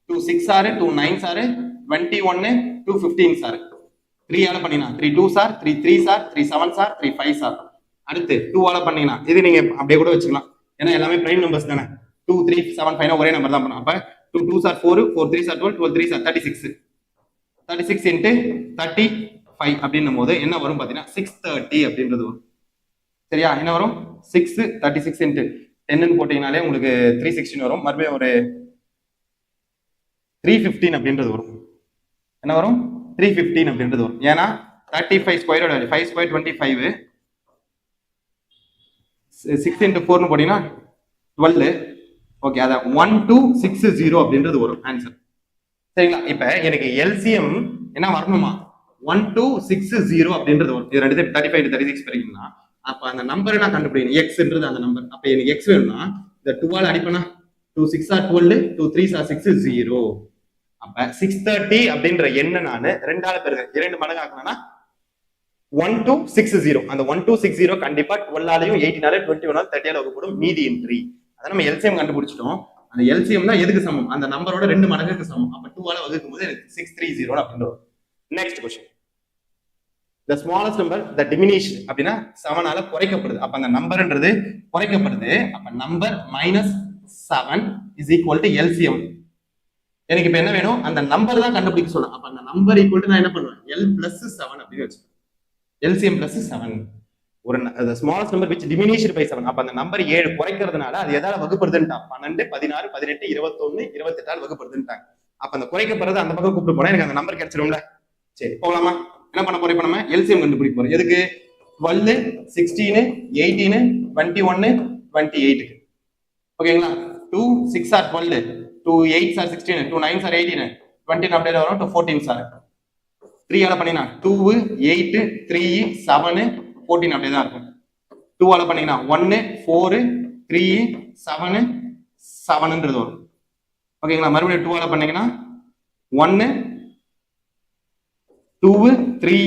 2 6 are 2 9s are 21, 2 15s are 3 ஆல பண்ணினா 3 2s are 3 3s are 3 7s are 3 5s are. அடுத்து 2 ஆல பண்ணினா இது நீங்க அப்படியே கூட வச்சுக்கலாம், ஏன்னா எல்லாமே பிரைம் நம்பர்ஸ் தானே. 2 3 7 5 ஒரே நம்பர் தான் பண்ணும். அப்ப 2 2s are 4, 4 3s are 12, 12 3s are 36. 36 into 35 அப்படின்னும் போது என்ன வரும் பாத்தீங்கன்னா 630 அப்படின்றது வரும். சரியா? என்ன வரும்? 6 36 into 10 போட்டீங்கனாலே உங்களுக்கு 316 வரும். மறுபடியும் ஒரு 315 அப்படின்றது வரும். என்ன வரும்? 315 அப்படின்றது வரும். ஏன்னா 35 ஸ்கொயரோட 5 ஸ்கொயர் 25, 6 into 4 போட்டீங்கன்னா 12. ஓகே, அத 1260 அப்படின்றது வரும் ஆன்சர். சரிங்களா? இப்ப எனக்கு எல்சிஎம் என்ன வரணுமா? 1260 அப்படின்றது வரும். இது ரெண்டு 35 36 பிறகுனா அப்ப அந்த நம்பரை நான் கண்டுபிடிக்கணும். எக்ஸ்ன்றது அந்த நம்பர். அப்ப எனக்கு எக்ஸ் வேணும்னா இந்த 2 ஆல் அடிப்பனா 2 6 are 12, 2 3s are 6 0. அப்ப 630 அப்படின்ற எண்ணை நான் 2 ஆல பெருக்க 2 மடங்கு ஆக்கணும்னா 1260. அந்த 1260 கண்டிப்பா 12 ஆலையும் 18 ஆல 21 ஆல 30 ஆல வகுப்படும் மீதி என்ட்ரி. அத நம்ம எல்சிஎம் கண்டுபிடிச்சிட்டோம். அந்த எல்சிஎம் தான் எதுக்கு சமம்? அந்த நம்பரோட 2 மடங்குக்கு சமம். அப்ப 2 ஆல வகுக்கும் போது எனக்கு 630 அப்படின்ற. Next question. The smallest number that diminished அப்படினா 7 ஆல குறைக்கப்படுது. அப்ப அந்த நம்பர்ன்றது குறைக்கப்படுது. அப்ப number -7 is equal to LCM. எனக்கு இப்ப என்ன வேணும்? அந்த நம்பர் தான் கண்டுபிடிக்க சொல்றேன். அப்ப அந்த நம்பர் ஈக்குவல் டு நான் என்ன பண்ணுவேன்? L plus 7 அப்படி வச்சுக்கேன். LCM plus 7. ஒரு the smallest number which diminished by 7. அப்ப அந்த நம்பர் 7 குறைக்கிறதுனால அது எதால வகுப்படுதுன்ட்டா 12 16 18 21 28 ஆல வகுப்படுதுன்ட்டாங்க. அப்ப அந்த குறைக்கப்படுறது அந்த பக்கம் கூப்பிட்டு போனா எனக்கு அந்த நம்பர் கிடைச்சிரும்ல. சரி, போலாமா? என்ன பண்ண போறோம்? இப்ப நம்ம எல்சிஎம் கண்டுபிடிக்க போறோம். எதுக்கு? 12 16 18 21 28. ஓகேங்களா? 2 6 are 12, 2 8s are 16, 2 9s are 18, 20 அப்படியே வரும், 2 14s are 3 ஆல பண்ணினா 2 8 3 7 14 அப்படியே தான் இருக்கும். 2 ஆல பண்ணினா 1 4 3 7 7ன்றது வரும். ஓகேங்களா? மறுபடியும் 2 ஆல பண்ணீங்கன்னா 1 2 3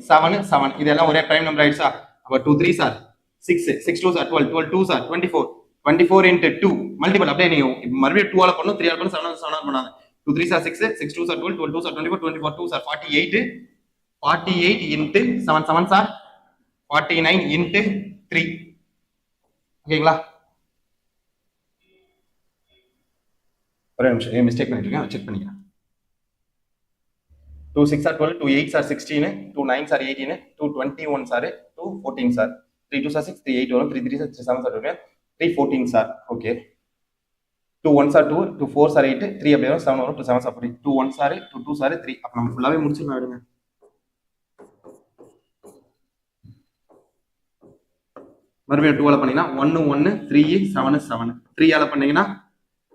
7 7 இதெல்லாம் ஒரே பிரைம் நம்பர் ஆயிடுச்சா? அப்ப 2 3s are 6, 6 2s are 12, 12 2s are 24, 24 into 2 multiple. அப்படியே நீங்க மறுபடியும் 2 ஆல பண்ணனும், 3 ஆல பண்ணனும், 7 ஆல பண்ணாத. 2 3s are 6, 6 2s are 12, 12 2s are 24, 24 2s are 48, 48 into 7 7s are 49 into 3. ஓகேங்களா? ஒரே நிமிஷம் மிஸ்டேக் பண்ணிருக்கேன், செக் பண்ணிக்கிறேன். 2 6 are 12, 2 8s are 16, 2 9s are 18, 2 21s are 2 14s are 3 2s are 6, 3 8 வரும், 3 3s are 3 7s are 12, 3 14s are. Okay, 2 1s are 2, 2 4s are 8, 3 அப்படியே வரும், 7 வரும், 2 7s are 40, 2 1s are 2 2s are 3. அப்ப நம்ம ஃபுல்லாவே முடிச்சிடலாம். விடுங்க. மறுபடியும் 2 ஆல பண்ணீங்கன்னா 1 1 3 7 7, 3 ஆல பண்ணீங்கன்னா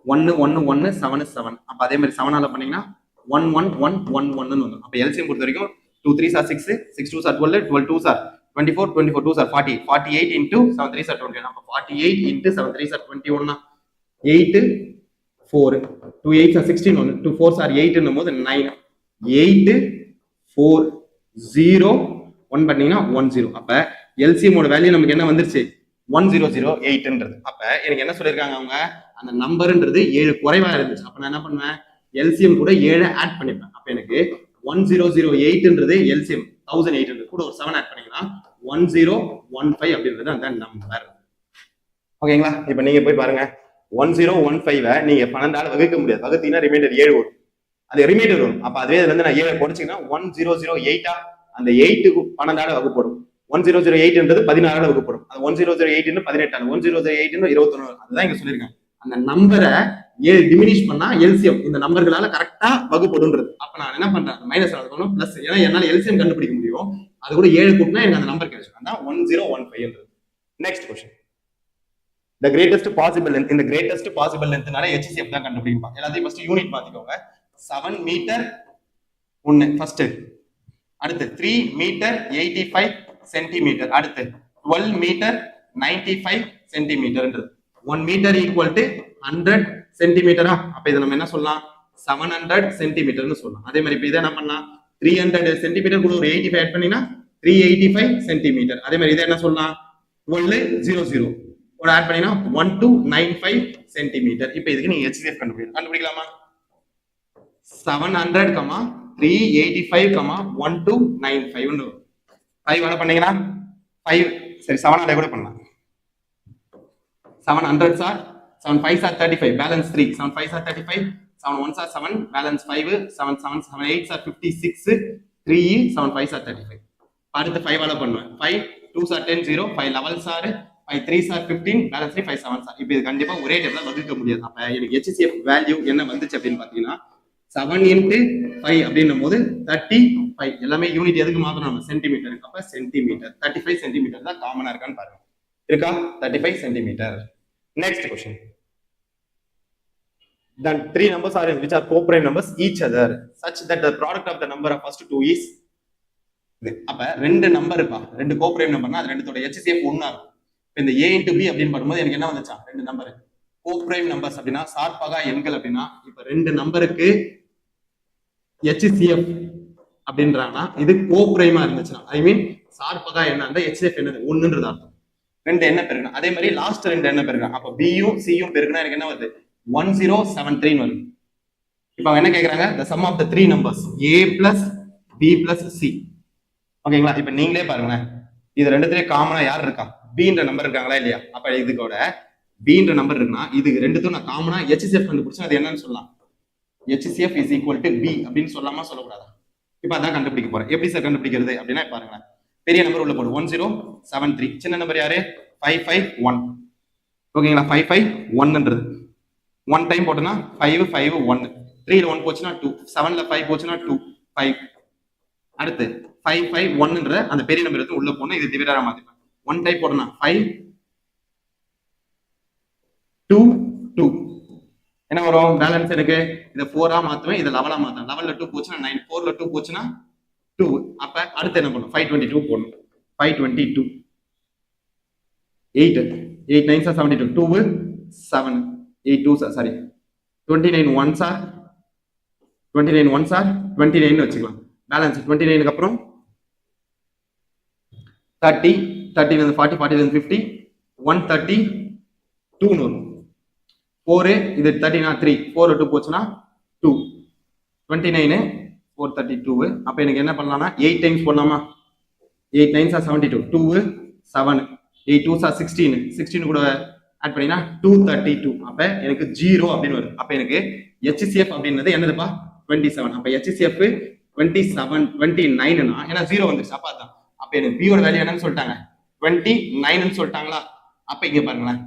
1 1 1 7 7. அப்ப அதே மாதிரி 7 ஆல பண்ணீங்கன்னா 1 1 1 1 1 ன்னு வரும். அப்ப எல்சிஎம் பொறுத்த வரைக்கும் 2 3s are 6, 6 2s are 12, 12 2s are 24, 24 2s are 40, 48 into 7 3s are 21. அப்ப 48 into 7 3s are 21 னா 8 4, 2 8s are 16, 2 4s are 8 ன்னும்போது 9, 8 4 0 1 பண்ணீங்கன்னா 10. அப்ப எல்சிஎம் ஓட வேல்யூ நமக்கு என்ன வந்துருச்சு? 1008ன்றது. அப்ப எனக்கு என்ன சொல்லிருக்காங்க அவங்க? அந்த நம்பர்ன்றது 7 குறைவா இருந்துச்சு. அப்ப நான் என்ன பண்ணுவேன்? எல்சிஎம் கூட 7 ஆட் பண்ணிப்பேன். அப்ப எனக்கு 1008ன்றது எல்சிஎம் 1800 கூட ஒரு 7 ஆட் பண்ணீங்கன்னா 1015 அப்படின்றது அந்த நம்பர். ஓகேங்களா? இப்ப நீங்க போய் பாருங்க, 1015 நீங்க 12 ஆல வகுக்க முடியாது. வகுத்தீங்கன்னா ரிமைண்டர் 7 வரும். அது ரிமைண்டர் வரும். அப்ப அதுவே இதுல இருந்து நான் 7 போடுச்சீங்கன்னா 1008 அந்த 8க்கு 12 ஆல வகுப்படும். 1008ன்றது 16 ஆல வகுப்படும். அது 1008 ன்னு 18 ஆல, 1008 ன்னு 21. அதுதான் இங்க சொல்லிருக்காங்க. அந்த நம்பரை 7 டிமினிஷ் பண்ணா எல்சிஎம் இந்த நம்பர்களால கரெக்டா வகுப்படுன்றது. அப்ப நான் என்ன பண்றேன்? மைனஸ் ஆகணும் பிளஸ். ஏன்னா என்னால எல்சிஎம் கண்டுபிடிக்க முடியும். அது கூட 7 கூட்டினா எனக்கு அந்த நம்பர் கிடைச்சிடும். அதான் 1015. Next question. The greatest possible length. இந்த greatest possible lengthனால HCF தான் கண்டுபிடிப்பாங்க. எல்லாத்தையும் ஃபர்ஸ்ட் யூனிட் பாத்துக்கோங்க. 7 மீட்டர் 1 ஃபர்ஸ்ட். அடுத்து 3 மீட்டர் 85 சென்டிமீட்டர். அடுத்து 12 மீட்டர் 95 சென்டிமீட்டர்ன்றது. 1 மீட்டர் ஈக்குவல் டு 100 சென்டிமீட்டரா? அப்ப இதை நம்ம என்ன சொல்லலாம்? 700 சென்டிமீட்டர்னு சொல்லலாம். அதே மாதிரி இப்ப இதை என்ன பண்ணா 300 சென்டிமீட்டர் கூட ஒரு 85 ஆட் பண்ணீங்கன்னா 385 சென்டிமீட்டர். அதே மாதிரி இதை என்ன சொல்லலாம்? 12 00 கூட ஆட் பண்ணினா 1295 சென்டிமீட்டர். இப்போ இதுக்கு நீங்க HCF கண்டுபிடிக்கலாமா? 700, 385, 1295 5 ஆட் பண்ணீங்கன்னா 5 சரி 7 ஆட் கூட பண்ணலாம். 700 sir 7 5 are 35 balance 3 7 5 are 35 7 1 are 7 balance 5 7 7 7 8 are 56 3 7 5 are 35 அடுத்து 5 ஆல பண்ணுவேன் 5 2 are 10 0 5 11 are 5 3 are 15 balance 3 5 7 are இப்போ இது கண்டிப்பா ஒரே டைம்ல வகுக்க முடியாது. அப்ப எனக்கு HCF வேல்யூ என்ன வந்துச்சு அப்படின்னு பாத்தீங்கன்னா 7 into 5 அப்படின்னும் போது 35 எல்லாமே யூனிட் எதுக்கு மாத்தணும் நம்ம சென்டிமீட்டருக்கு. அப்ப சென்டிமீட்டர் 35 சென்டிமீட்டர் தான் காமனா இருக்கான்னு பாருங்க. இருக்கா 35 centimetre. Next question. Then 3 numbers are which are co-prime numbers each other such that the product of the number of first two is அப்ப ரெண்டு நம்பர் இருப்பா ரெண்டு co-prime நம்பர்னா அது ரெண்டுத்தோட HCF ஒண்ணா இருக்கும். இந்த A into B அப்படின்னு பண்ணும்போது எனக்கு என்ன வந்துச்சா ரெண்டு நம்பர் co-prime numbers அப்படின்னா சார்பகா எண்கள் அப்படின்னா இப்ப ரெண்டு நம்பருக்கு HCF அப்படின்றாங்கன்னா இது co-prime இருந்துச்சுன்னா ஐ மீன் சார்பகா என்ன அந்த HCF என்னது ஒண்ணுன்றது அர்த்தம். ரெண்டு என்ன பெருக்கணும் அதே மாதிரி லாஸ்ட் ரெண்டு என்ன பெருக்கணும் அப்ப பியும் சியும் பெருக்கணும் எனக்கு என்ன வருது 1073 வருது. இப்போ என்ன கேக்குறாங்க the sum of the three numbers a plus b plus c. ஓகேங்களா? இப்ப நீங்களே பாருங்களேன் இது ரெண்டுத்துலயே காமனா யார் இருக்கா bன்ற நம்பர் இருக்காங்களா இல்லையா? அப்ப இதுக்கோட bன்ற நம்பர் இருக்குன்னா இது ரெண்டுத்தும் நான் காமனா HCF கண்டுபிடிச்சா அது என்னன்னு சொல்லலாம் HCF is equal to b அப்படின்னு சொல்லாமா சொல்லக்கூடாதா? இப்ப அதான் கண்டுபிடிக்க போறேன். எப்படி சார் கண்டுபிடிக்கிறது அப்படின்னா பாருங்களேன் பெரிய நம்பர் உள்ள போடு 1073 சின்ன நம்பர் யாரு 551 ஓகேங்களா 551ன்றது 1 டைம் போட்டனா 551 3 ல 1 போச்சுனா 2 7 ல 5 போச்சுனா 2 5 அடுத்து 551ன்ற அந்த பெரிய நம்பர் எடுத்து உள்ள போனா இது டிவைடரா மாத்திப்பேன் 1 டைம் போட்டனா 5 2 2 என்ன வரும் பேலன்ஸ் எனக்கு இத 4 ஆ மாத்துவேன் இத 11 ஆ மாத்துவேன் 11 ல 2 போச்சுனா 9 4 ல 2 போச்சுனா 2 அப்ப அடுத்து என்ன பண்ணும் 522 போடணும் 522 8 8 9s are 72 2 7 8 2s are sorry 29 1s are 29 1s are 29 வச்சுக்கலாம் பேலன்ஸ் 29 க்கு அப்புறம் 30 30 ல இருந்து 40 40 ல இருந்து 50 132 ன்னு வரும் 4 இது 30 னா 3 4 ல 2 போச்சுனா 2 29 432 அப்ப எனக்கு என்ன பண்ணலாம்னா 8 டைம்ஸ் போடலாமா 8 9s are 72 2 7 8 2s are 16 16 கூட ஆட் பண்ணினா 232 அப்ப எனக்கு 0 அப்படின்னு வருது. அப்ப எனக்கு HCF அப்படின்றது என்னதுப்பா 27 அப்ப HCF 27 29 னா ஏன்னா 0 வந்துருச்சு அப்ப அதான் அப்ப எனக்கு B யோட வேல்யூ என்னன்னு சொல்லிட்டாங்க 29 ன்னு சொல்லிட்டாங்களா அப்ப இங்க பாருங்களேன்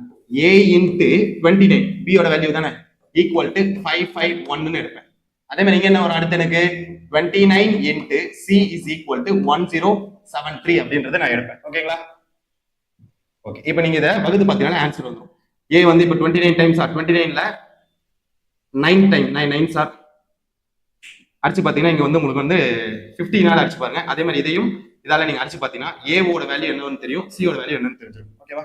A into 29 B யோட வேல்யூ தானே ஈக்குவல் டு 551 ன்னு எடுப்பேன். அதே மாதிரி இங்க என்ன வரும் அடுத்து எனக்கு 29 into C is equal to 1073 அப்படின்றத நான் எடுப்பேன். ஓகேங்களா? ஓகே இப்போ நீங்க இத வகுத்து பாத்தீங்கன்னா ஆன்சர் வந்துரும். A வந்து இப்போ 29 டைம்ஸ் ஆர் 29 ல 9 டைம் 9 9s ஆர் அடிச்சு பாத்தீங்கன்னா இங்க வந்து உங்களுக்கு வந்து 15 ஆல அடிச்சு பாருங்க. அதே மாதிரி இதையும் இதால நீங்க அடிச்சு பாத்தீங்கன்னா A ஓட வேல்யூ என்னன்னு தெரியும் C ஓட வேல்யூ என்னன்னு தெரிஞ்சிடும். ஓகேவா?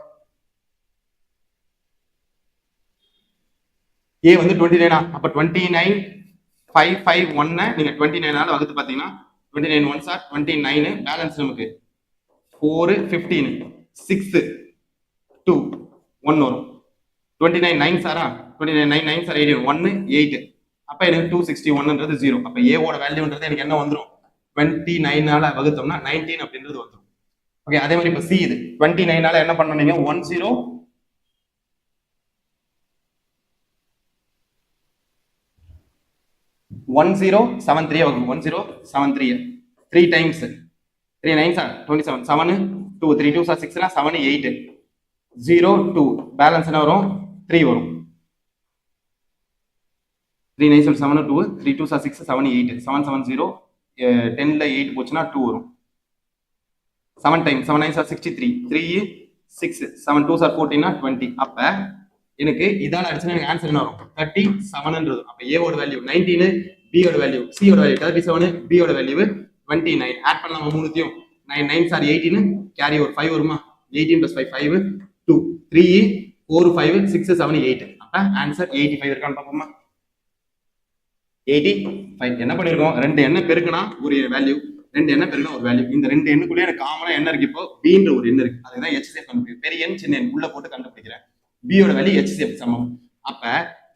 A வந்து 29 அப்ப 29 551 நீங்க 29 ஆல வகுத்து பாத்தீங்கன்னா 29 1s are 29 பேலன்ஸ் நமக்கு 4 15 6 2 1 வரும் 29 9s are 29 9 9s are 18 1 8 அப்ப எனக்கு 261ன்றது 0 அப்ப A ஓட வேல்யூன்றது எனக்கு என்ன வந்துரும் 29 ஆல வகுத்தோம்னா 19 அப்படின்றது வந்துரும். ஓகே அதே மாதிரி இப்ப C இது 29 ஆல என்ன பண்ணனும் 1073 வகுக்கும் 1073 3 times 3 9s are 27 7 2 3 2s are 6 7 8 0 2 balance என்ன வரும் 3 வரும் 3 9s are 7 2 3 2s are 6 7 8 7 7 0 10 ல 8 போச்சுனா 2 வரும் 7 times 7 9s are 63 3 6 7 2s are 14 20 அப்ப எனக்கு இதால அடிச்சா எனக்கு ஆன்சர் என்ன வரும் 37ன்றது. அப்ப A ஓட வேல்யூ 19 B ஓட வேல்யூ C ஓட வேல்யூ 37 B ஓட வேல்யூ 29 ஆட் பண்ணலாமா மூணுத்தையும் 9 9s are 18 கேரி ஓவர் 5 வருமா 18 plus 5 5 2 3 4 5 6 7 8 அப்ப ஆன்சர் 85 இருக்கான்னு பாப்போமா 85 என்ன பண்ணிருக்கோம் ரெண்டு என்ன பெருக்குனா ஒரு வேல்யூ ரெண்டு எண்ணை பெருக்கணும் ஒரு வேல்யூ. இந்த ரெண்டு எண்ணுக்குள்ளே எனக்கு காமனா என்ன இருக்கு? இப்போ பீன்ற ஒரு எண் இருக்கு. அதுதான் HCF கண்டுபிடிக்கிறேன். பெரிய எண் சின்ன எண் உள்ள போட்டு கண்டுபிடிக்கிறேன். பியோட வேல்யூ HCF சமம். அப்ப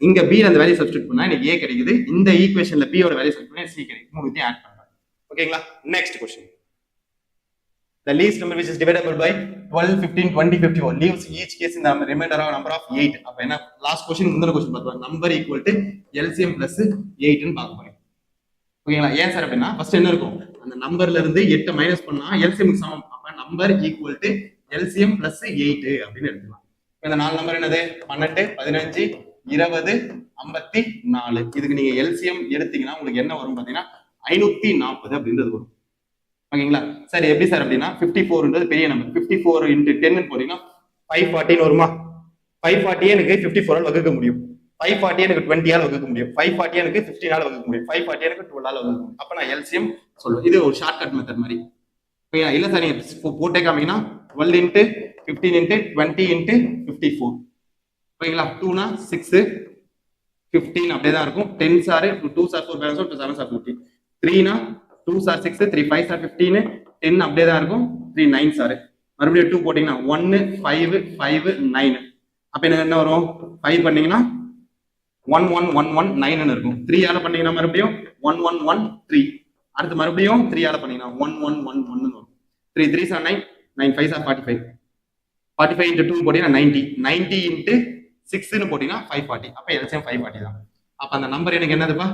இங்க பி அந்த வேல்யூ சப்ஸ்டிட் பண்ணா எனக்கு A கிடைக்குது. இந்த ஈக்குவேஷன்ல பியோட வேல்யூ சப்ஸ்டிட் பண்ணா C கிடைக்கும். மூணுத்தையும் ஆட் பண்றேன். ஓகேங்களா? Next question. The least number which is divisible by 12, 15, 20, 54 leaves each case in the remainder of number of 8. அப்ப என்ன லாஸ்ட் क्वेश्चन முந்தின क्वेश्चन பார்த்தோம். Number equal to LCM plus 8 ன்னு பார்க்க போறோம். ஓகேங்களா? ஏன் சார் அப்படின்னா ஃபர்ஸ்ட் என்ன இருக்கும்? அந்த நம்பர்ல இருந்து 8 மைனஸ் பண்ணா LCM க்கு சமம். அப்ப number equal to LCM plus 8 அப்படின்னு எடுத்துக்கலாம். இந்த நாலு நம்பர் என்னது? 12, 15, 20, 54. இதுக்கு நீங்க LCM எடுத்தீங்கன்னா உங்களுக்கு என்ன வரும் பாத்தீங்கன்னா 540 அப்படின்றது வரும். ஓகேங்களா? சரி, எப்படி சார் அப்படின்னா 54ன்றது பெரிய நம்பர். 54 into 10 போட்டீங்கன்னா 540 வருமா? 540 எனக்கு 54 ஆல் வகுக்க முடியும். 540 எனக்கு 20 ஆல் வகுக்க முடியும். 540 எனக்கு 15 ஆல் வகுக்க முடியும். 540 எனக்கு 12 ஆல் வகுக்க முடியும். அப்ப நான் LCM சொல்லுவேன். இது ஒரு ஷார்ட்கட் மெத்தட் மாதிரி. ஓகேங்களா? இல்ல சார் நீங்க போட்டே காமிங்கன்னா 12 into 15 into 20 into 54. ஓகேங்களா? 2 னா 6, 15 அப்படியே தான் இருக்கும். 10 சார் 2 சார் 4 பேலன்ஸ் 2 7 சார் 15. 3 னா 2 சார் 6, 3 5 சார் 15, 10 அப்படியே தான் இருக்கும். 3 9 சார் மறுபடியும் 2 போட்டீங்கன்னா 1 5 5 9. அப்ப எனக்கு என்ன வரும்? 5 பண்ணீங்கன்னா 1 1 1 1 9 ன்னு இருக்கும். 3 ஆல பண்ணீங்கன்னா மறுபடியும் 1 1 1 3. அடுத்து மறுபடியும் 3 ஆல பண்ணீங்கன்னா 1 1 1 1 ன்னு வரும். 3 3 சார் 9, 9 5 சார் 45. 45 into 2 போட்டீங்கன்னா 90, 90 into 6 ன்னு போட்டீங்கன்னா 540. அப்ப LCM 540 தான். அப்ப அந்த நம்பர் எனக்கு என்னதுப்பா?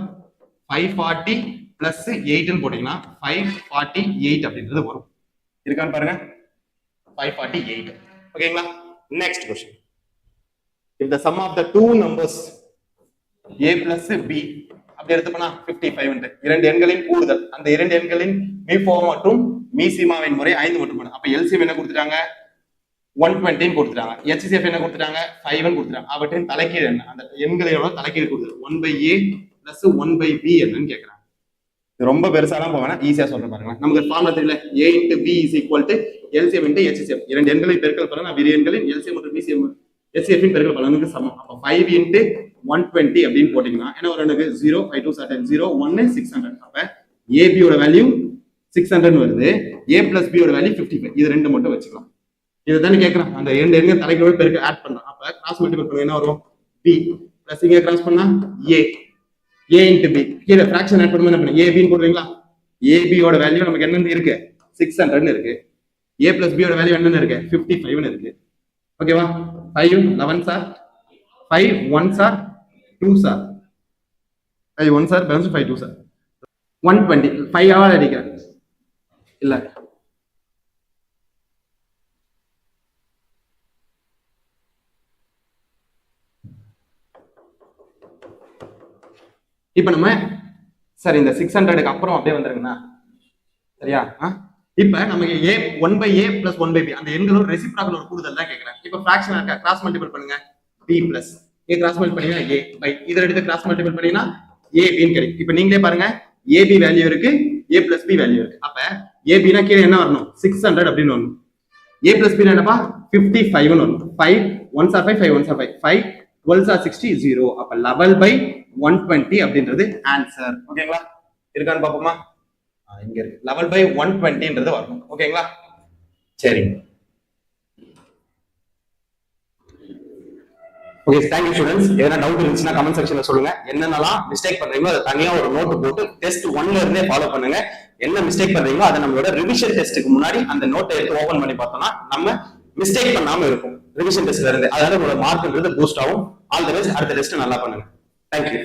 540 plus 8 ன்னு போட்டீங்கன்னா 548 அப்படின்றது வரும். இருக்கான்னு பாருங்க. 548. ஓகேங்களா? Next question. If the sum of the two numbers A plus B அப்படி எடுத்துப்போனா 55 ன்னு இரண்டு எண்களின் கூடுதல் அந்த இரண்டு எண்களின் மீபோ மற்றும் மீசிமாவின் முறை 5 மட்டும் பண்ணு. அப்ப LCM என்ன கொடுத்துட்டாங்க? 120 ன்னு கொடுத்துட்டாங்க. HCF என்ன கொடுத்துட்டாங்க? 5 ன்னு கொடுத்துட்டாங்க. அவற்றின் தலைகீழ் என்ன? அந்த எண்களோட தலைகீழ் கொடுத்தது 1/A plus 1/B என்னன்னு கேக்குறாங்க. ரொம்ப பெருசாலாம் போவேனா, ஈஸியா சொல்ற பாருங்க. நமக்கு ஃபார்முலா தெரியல. A into B is equal to LCM into HCF. இரண்டு எண்களை பெருக்கல் பண்ணா இரு எண்களின் LCM மற்றும் BCM HCF இன் பெருக்கல் பலனுக்கு சமம். அப்ப 5 into 120 அப்படின்னு போட்டீங்கன்னா என்ன வரும்? எனக்கு 0 5 2 10 0 1 600. அப்ப AB யோட வேல்யூ 600 வருது. A plus B யோட வேல்யூ 55. இது ரெண்டு மட்டும் வச்சுக்கலாம். இத தான கேக்குறான். அந்த இரண்டு எண்கள் தலைகீழ் பெருக்க ஆட் பண்ணலாம். அப்ப கிராஸ் மல்டிபிள் பண்ணா என்ன வரும்? B plus இங்க கிராஸ் பண்ணா A into B. கீழ fraction ஆட் பண்ணும்போது என்ன பண்ணு? AB ன்னு போடுவீங்களா? AB யோட வேல்யூ நமக்கு என்னன்னு இருக்கு? 600 ன்னு இருக்கு. A plus B யோட வேல்யூ என்னன்னு இருக்கு? 55 ன்னு இருக்கு. ஓகேவா? 5 11 sir 5 1 sir 2 sir 5 1 sir balance 5 2 sir 120 5 all அடிக்கிறேன். இல்ல இப்ப நம்ம சார் இந்த 600க்கு அப்புறம் அப்படியே வந்துருங்கண்ணா. சரியா? இப்ப நமக்கு A 1/A plus 1/B அந்த எண்களோட ரெசிப்ரோக்கல் ஒரு கூடுதல் தான் கேக்குறேன். இப்ப ஃபிராக்ஷன் இருக்கா? கிராஸ் மல்டிபிள் பண்ணுங்க. B plus A cross multiple பண்ணீங்கன்னா A பை இத எடுத்து கிராஸ் மல்டிபிள் பண்ணீங்கன்னா AB ன்னு கிடைக்கும். இப்ப நீங்களே பாருங்க. AB வேல்யூ இருக்கு, A plus B வேல்யூ இருக்கு. அப்ப AB னா கீழ என்ன வரணும்? 600 அப்படின்னு வரணும். A plus B என்னப்பா? 55 ன்னு வரணும். 5 1s are 5 5 1s are 5 5 12s are 60 0. அப்ப 11/120 அப்படின்றது ஆன்சர். ஓகேங்களா? இருக்கான்னு பாப்போமா? இங்க இருக்கு. 11/120ன்றது வரணும். ஓகேங்களா? சரி. Okay, thank you students. எதனா டவுட் இருந்துச்சுன்னா கமெண்ட் செக்ஷன்ல சொல்லுங்க. என்னென்னலாம் மிஸ்டேக் பண்றீங்களோ அதை தனியா ஒரு நோட் போட்டு டெஸ்ட் 1ல இருந்தே ஃபாலோ பண்ணுங்க. என்ன மிஸ்டேக் பண்றீங்களோ அதை நம்மளோட ரிவிஷன் டெஸ்ட்டுக்கு முன்னாடி அந்த நோட்டை எடுத்து ஓபன் பண்ணி பார்த்தோம்னா நம்ம மிஸ்டேக் பண்ணாம இருக்கும் ரிவிஷன் டெஸ்ட்ல இருந்து. அதனால உங்களோட மார்க்ன்றது பூஸ்ட் ஆகும். All the best. அடுத்த டெஸ்ட் நல்லா பண்ணுங்க. Thank you.